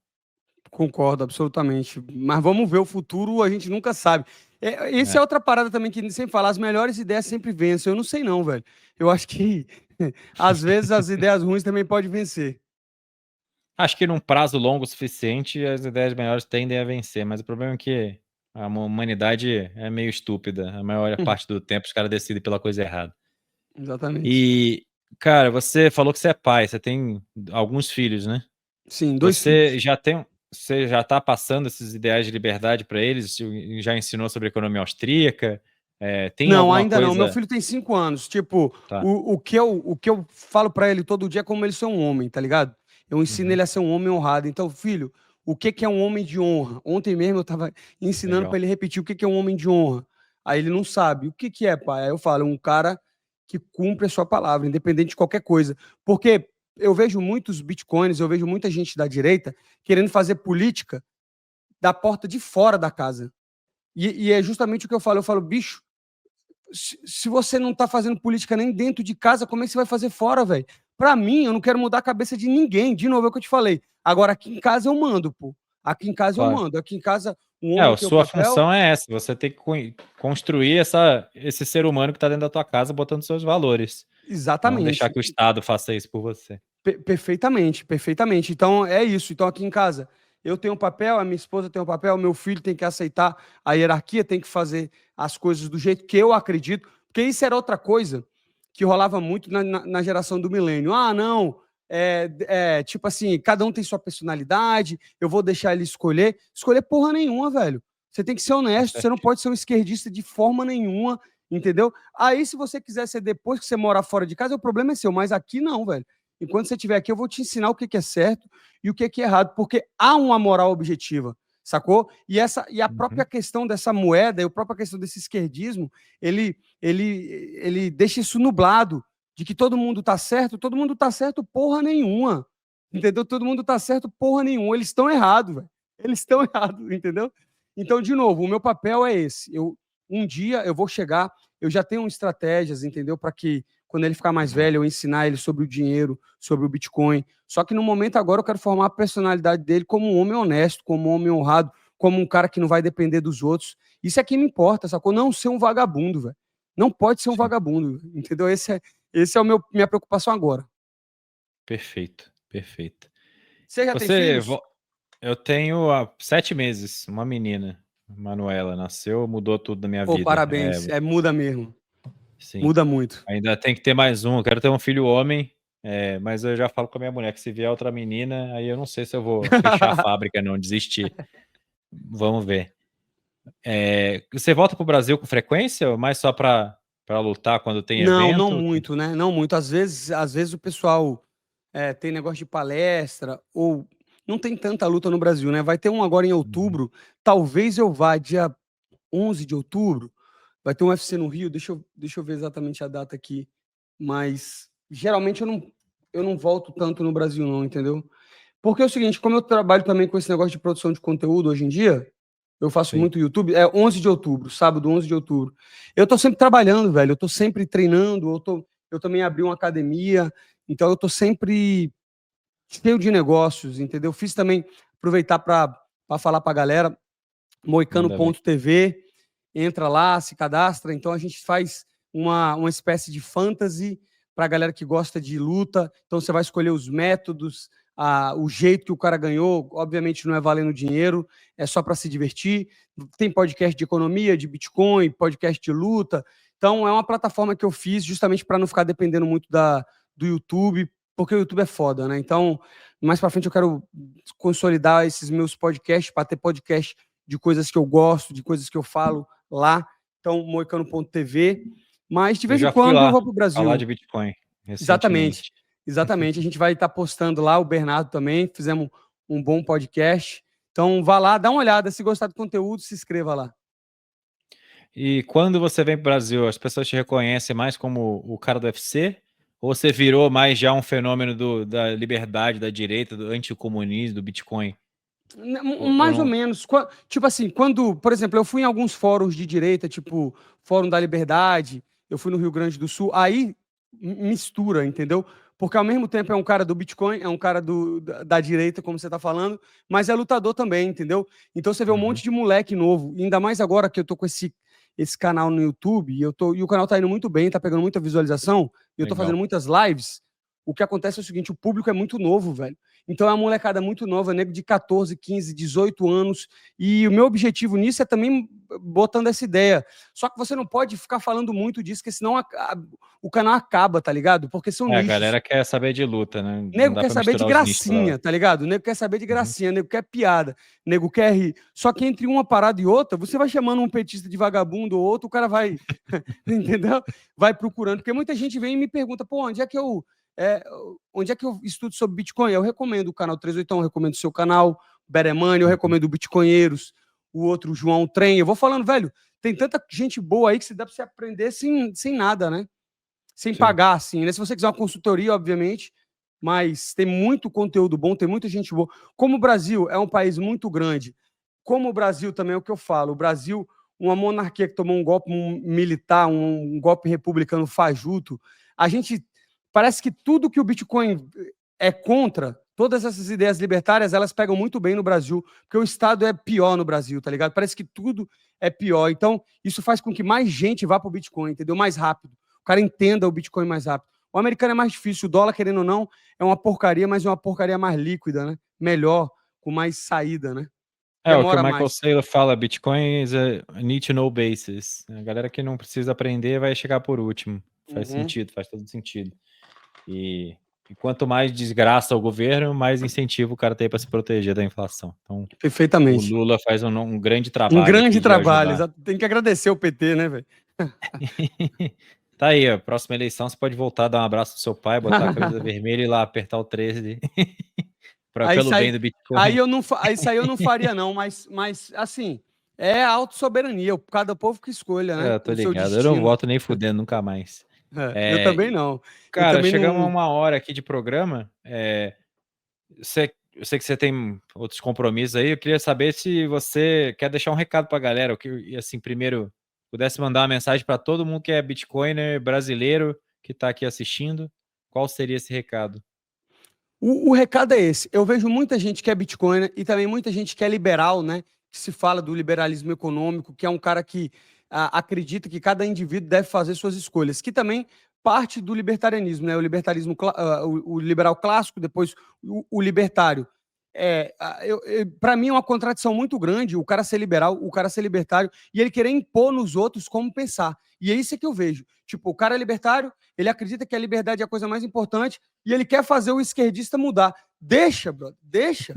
Concordo, absolutamente. Mas vamos ver o futuro, a gente nunca sabe. Essa é É. outra parada também que sempre fala, as melhores ideias sempre vencem. Eu não sei não, velho. Eu acho que às vezes as ideias ruins também podem vencer. Acho que num prazo longo o suficiente, as ideias melhores tendem a vencer, mas o problema é que a humanidade é meio estúpida. A maior parte do tempo os caras decidem pela coisa errada. Exatamente. E Cara, você falou que você é pai, você tem alguns filhos, né? Sim, 2 Você filhos. já tem, você já tá passando esses ideais de liberdade para eles? Já ensinou sobre economia austríaca? Tem Não, alguma ainda não. Meu coisa? filho tem 5 anos. Tipo, Tá. o que eu falo pra ele todo dia é como ele ser um homem, tá ligado? Eu ensino Uhum, ele a ser um homem honrado. Então, filho, o que que é um homem de honra? Ontem mesmo eu tava ensinando pra legal. ele repetir o que que é um homem de honra. Aí ele não sabe. O que que é, pai? Aí eu falo, um cara que cumpre a sua palavra, independente de qualquer coisa. Porque eu vejo muitos bitcoins, eu vejo muita gente da direita querendo fazer política da porta de fora da casa. E é justamente o que eu falo. Eu falo, bicho, se você não tá fazendo política nem dentro de casa, como é que você vai fazer fora, velho? Pra mim, eu não quero mudar a cabeça de ninguém. De novo, é o que eu te falei. Agora, aqui em casa eu mando, pô. Aqui em casa eu Claro. mando. Aqui em casa, um homem A tem o sua papel. função é essa, você tem que construir esse ser humano que está dentro da tua casa, botando seus valores. Não deixar Exatamente. que o Estado faça isso por você. Perfeitamente, perfeitamente. Então, é isso. Então, aqui em casa, eu tenho um papel, a minha esposa tem um papel, meu filho tem que aceitar a hierarquia, tem que fazer as coisas do jeito que eu acredito. Porque isso era outra coisa que rolava muito na geração do milênio. Ah, não, tipo assim, cada um tem sua personalidade, eu vou deixar ele escolher. Escolher porra nenhuma, velho. Você tem que ser Tá honesto, você não certinho. pode ser um esquerdista de forma nenhuma, entendeu? Aí, se você quiser ser depois que você morar fora de casa, o problema é seu, mas aqui não, velho. Enquanto você estiver aqui, eu vou te ensinar o que que é certo e o que que é errado, porque há uma moral objetiva, sacou? E a própria Uhum. questão dessa moeda, e a própria questão desse esquerdismo, ele deixa isso nublado, de que todo mundo tá certo porra nenhuma, entendeu? Todo mundo tá certo porra nenhuma, eles estão errados, velho. Eles estão errados, entendeu? Então, de novo, o meu papel é esse. Um dia eu vou chegar, eu já tenho estratégias, entendeu? Para que quando ele ficar mais velho, eu ensinar ele sobre o dinheiro, sobre o Bitcoin. Só que no momento agora eu quero formar a personalidade dele como um homem honesto, como um homem honrado, como um cara que não vai depender dos outros. Isso é que me importa, sacou? Não ser um vagabundo, velho. Não pode ser um Sim, vagabundo, entendeu? Esse é minha preocupação agora. perfeito, perfeito. Você já tem Você, filhos? eu tenho há 7 meses uma menina, Manuela, nasceu, mudou tudo da minha Ô, vida. parabéns. Muda mesmo. Sim. Muda muito. Ainda tem que ter mais um. Eu quero ter um filho homem, mas eu já falo com a minha mulher que se vier outra menina, aí eu não sei se eu vou fechar a fábrica, não, desistir. Vamos ver. Você volta pro Brasil com frequência ou mais só para lutar quando tem Não, não evento? muito, né? Não muito. Às vezes o pessoal tem negócio de palestra ou não tem tanta luta no Brasil, né? Vai ter um agora em Uhum. outubro. Talvez eu vá dia 11 de outubro. Vai ter um UFC no Rio. Deixa eu ver exatamente a data aqui. Mas geralmente eu não volto tanto no Brasil, não, entendeu? Porque é o seguinte, como eu trabalho também com esse negócio de produção de conteúdo hoje em dia, eu faço Sim. muito YouTube, é 11 de outubro, sábado 11 de outubro. Eu tô sempre trabalhando, velho, eu tô sempre treinando, eu também abri uma academia, então eu tô sempre cheio de negócios, entendeu? Fiz também, aproveitar para falar para a galera, Manda ver. moicano.tv, entra lá, se cadastra, então a gente faz uma espécie de fantasy para a galera que gosta de luta, então você vai escolher os métodos, o jeito que o cara ganhou, obviamente não é valendo dinheiro, é só para se divertir, tem podcast de economia, de Bitcoin, podcast de luta, então é uma plataforma que eu fiz justamente para não ficar dependendo muito do YouTube, porque o YouTube é foda, né? Então, mais para frente eu quero consolidar esses meus podcasts para ter podcast de coisas que eu gosto, de coisas que eu falo lá. Então, moicano.tv. Mas de Eu vez em já fui quando eu lá vou para o falar de Brasil. Bitcoin Exatamente. recentemente. Exatamente. A gente vai estar postando lá, o Bernardo também. Fizemos um bom podcast. Então, vá lá, dá uma olhada. Se gostar do conteúdo, se inscreva lá. E quando você vem para o Brasil, as pessoas te reconhecem mais como o cara do UFC? Ou você virou mais já um fenômeno da liberdade, da direita, do anticomunismo, do Bitcoin? Ou Mais ou não? menos. Tipo assim, quando, por exemplo, eu fui em alguns fóruns de direita, tipo Fórum da Liberdade, eu fui no Rio Grande do Sul, aí mistura, entendeu? Porque ao mesmo tempo é um cara do Bitcoin, é um cara da direita, como você tá falando, mas é lutador também, entendeu? Então você vê um Uhum. monte de moleque novo, ainda mais agora que eu tô com esse canal no YouTube, e o canal tá indo muito bem, tá pegando muita visualização, e eu tô fazendo Legal. muitas lives. O que acontece é o seguinte, o público é muito novo, velho. Então é uma molecada muito nova, nego de 14, 15, 18 anos. E o meu objetivo nisso é também botando essa ideia. Só que você não pode ficar falando muito disso, porque senão o canal acaba, tá ligado? Porque são A nichos. galera quer saber de luta, né? Não Nego dá quer pra saber de misturar os nichos toda gracinha, hora. tá ligado? Nego quer saber de Uhum. gracinha, nego quer piada, nego quer rir. Só que entre uma parada e outra, você vai chamando um petista de vagabundo ou outro, o cara vai, entendeu? Vai procurando. Porque muita gente vem e me pergunta, pô, onde é que eu estudo sobre Bitcoin? Eu recomendo o canal 38, eu recomendo o seu canal, Beremani, eu recomendo o Bitcoinheiros, o outro João Trem. Eu vou falando, velho, tem tanta gente boa aí que se dá pra você aprender sem nada, né? Sem Sim. pagar, assim, né? Se você quiser uma consultoria, obviamente, mas tem muito conteúdo bom, tem muita gente boa. Como o Brasil é um país muito grande, como o Brasil também é o que eu falo, o Brasil, uma monarquia que tomou um golpe militar, um golpe republicano fajuto, a gente parece que tudo que o Bitcoin é contra, todas essas ideias libertárias, elas pegam muito bem no Brasil, porque o Estado é pior no Brasil, tá ligado? Parece que tudo é pior. Então, isso faz com que mais gente vá para o Bitcoin, entendeu? Mais rápido. O cara entenda o Bitcoin mais rápido. O americano é mais difícil, o dólar, querendo ou não, é uma porcaria, mas é uma porcaria mais líquida, né? Melhor, com mais saída, né? O que o Demora Michael mais. Saylor fala, Bitcoin is a need to know basis. A galera que não precisa aprender vai chegar por último. Faz sentido, faz todo sentido. E quanto mais desgraça o governo, mais incentivo o cara tem para se proteger da inflação. Então, o Perfeitamente. Lula faz um grande Um trabalho grande aqui de trabalho. ajudar. Tem que agradecer o PT, né, velho? Tá aí, a próxima eleição você pode voltar, dar um abraço pro seu pai, botar a camisa vermelha e ir lá apertar o 13 Aí, pelo bem do Bitcoin. isso aí eu não faria, não, mas assim, é a autossoberania, cada povo que escolha, né? Eu tô O seu ligado, eu não destino. voto nem fudendo nunca mais. Eu É, também não. Eu cara, também chegamos a não. uma hora aqui de programa. Eu sei que você tem outros compromissos aí. Eu queria saber se você quer deixar um recado pra galera. E assim, primeiro, pudesse mandar uma mensagem para todo mundo que é Bitcoiner brasileiro que tá aqui assistindo, qual seria esse recado? O recado é esse. Eu vejo muita gente que é Bitcoin e também muita gente que é liberal, né? Que se fala do liberalismo econômico, que é um cara que acredita que cada indivíduo deve fazer suas escolhas, que também parte do libertarianismo, né? O libertarismo, o liberal clássico, depois o libertário. Para mim é uma contradição muito grande o cara ser liberal, o cara ser libertário e ele querer impor nos outros como pensar. E é isso que eu vejo. Tipo, o cara é libertário, ele acredita que a liberdade é a coisa mais importante e ele quer fazer o esquerdista mudar. Deixa, brother, deixa.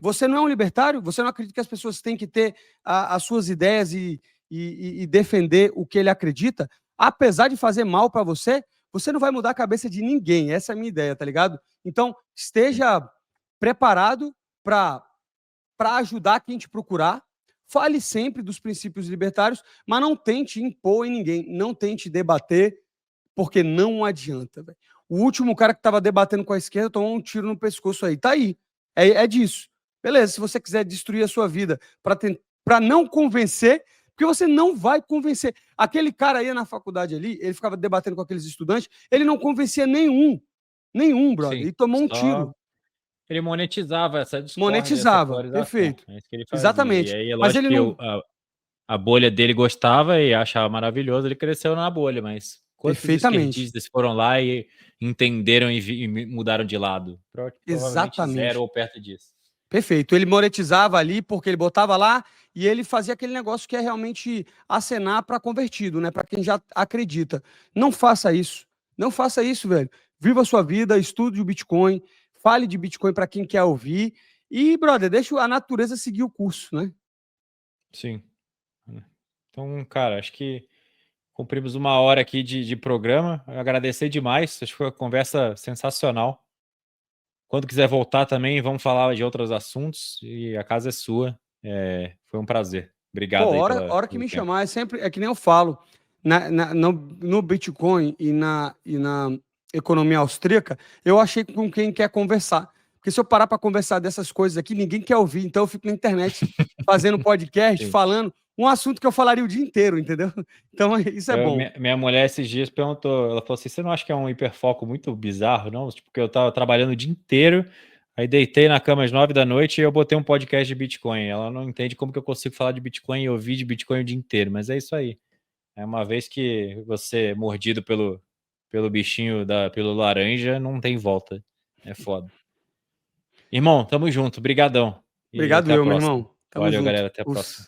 Você não é um libertário? Você não acredita que as pessoas têm que ter as suas ideias e defender o que ele acredita? Apesar de fazer mal para você, você não vai mudar a cabeça de ninguém. Essa é a minha ideia, tá ligado? Então, esteja preparado para ajudar quem te procurar. Fale sempre dos princípios libertários, mas não tente impor em ninguém. Não tente debater, porque não adianta. Véio. O último cara que estava debatendo com a esquerda tomou um tiro no pescoço aí. Tá aí. É disso. Beleza, se você quiser destruir a sua vida para não convencer, porque você não vai convencer. Aquele cara aí na faculdade ali, ele ficava debatendo com aqueles estudantes, ele não convencia nenhum. Nenhum, brother. Sim, E tomou um só tiro. ele monetizava essa discórdia, essa Monetizava. polarização. Perfeito. É isso que ele fazia. E Exatamente. aí é Mas lógico ele que não. a bolha dele gostava e achava maravilhoso, ele cresceu na bolha, mas quantos Perfeitamente. esquerdistas foram lá e entenderam e mudaram de lado? Provavelmente zero Exatamente. ou perto disso. Perfeito. Ele monetizava ali porque ele botava lá e ele fazia aquele negócio que é realmente acenar para convertido, né? Para quem já acredita. Não faça isso. Não faça isso, velho. Viva a sua vida, estude o Bitcoin, fale de Bitcoin para quem quer ouvir e, brother, deixa a natureza seguir o curso, né? Sim. Então, cara, acho que cumprimos uma hora aqui de programa. Eu agradecer demais. Acho que foi uma conversa sensacional. Quando quiser voltar também, vamos falar de outros assuntos. E a casa é sua. Foi um prazer. Pô, Obrigado aí hora que pelo me tempo. chamar, é que nem eu falo, no Bitcoin e na economia austríaca, eu achei com quem quer conversar. Porque se eu parar para conversar dessas coisas aqui, ninguém quer ouvir. Então eu fico na internet fazendo podcast, Sim. falando um assunto que eu falaria o dia inteiro, entendeu? Então isso é bom. Minha mulher esses dias perguntou, ela falou assim, você não acha que é um hiperfoco muito bizarro, não? Tipo, porque eu tava trabalhando o dia inteiro, aí deitei na cama às 9 da noite e eu botei um podcast de Bitcoin. Ela não entende como que eu consigo falar de Bitcoin e ouvir de Bitcoin o dia inteiro, mas é isso aí. É uma vez que você é mordido pelo bichinho pelo laranja, não tem volta. É foda. Irmão, tamo junto. Brigadão. E Obrigado até a eu, meu próxima. irmão. Tamo Valeu, junto. galera. Até a próxima.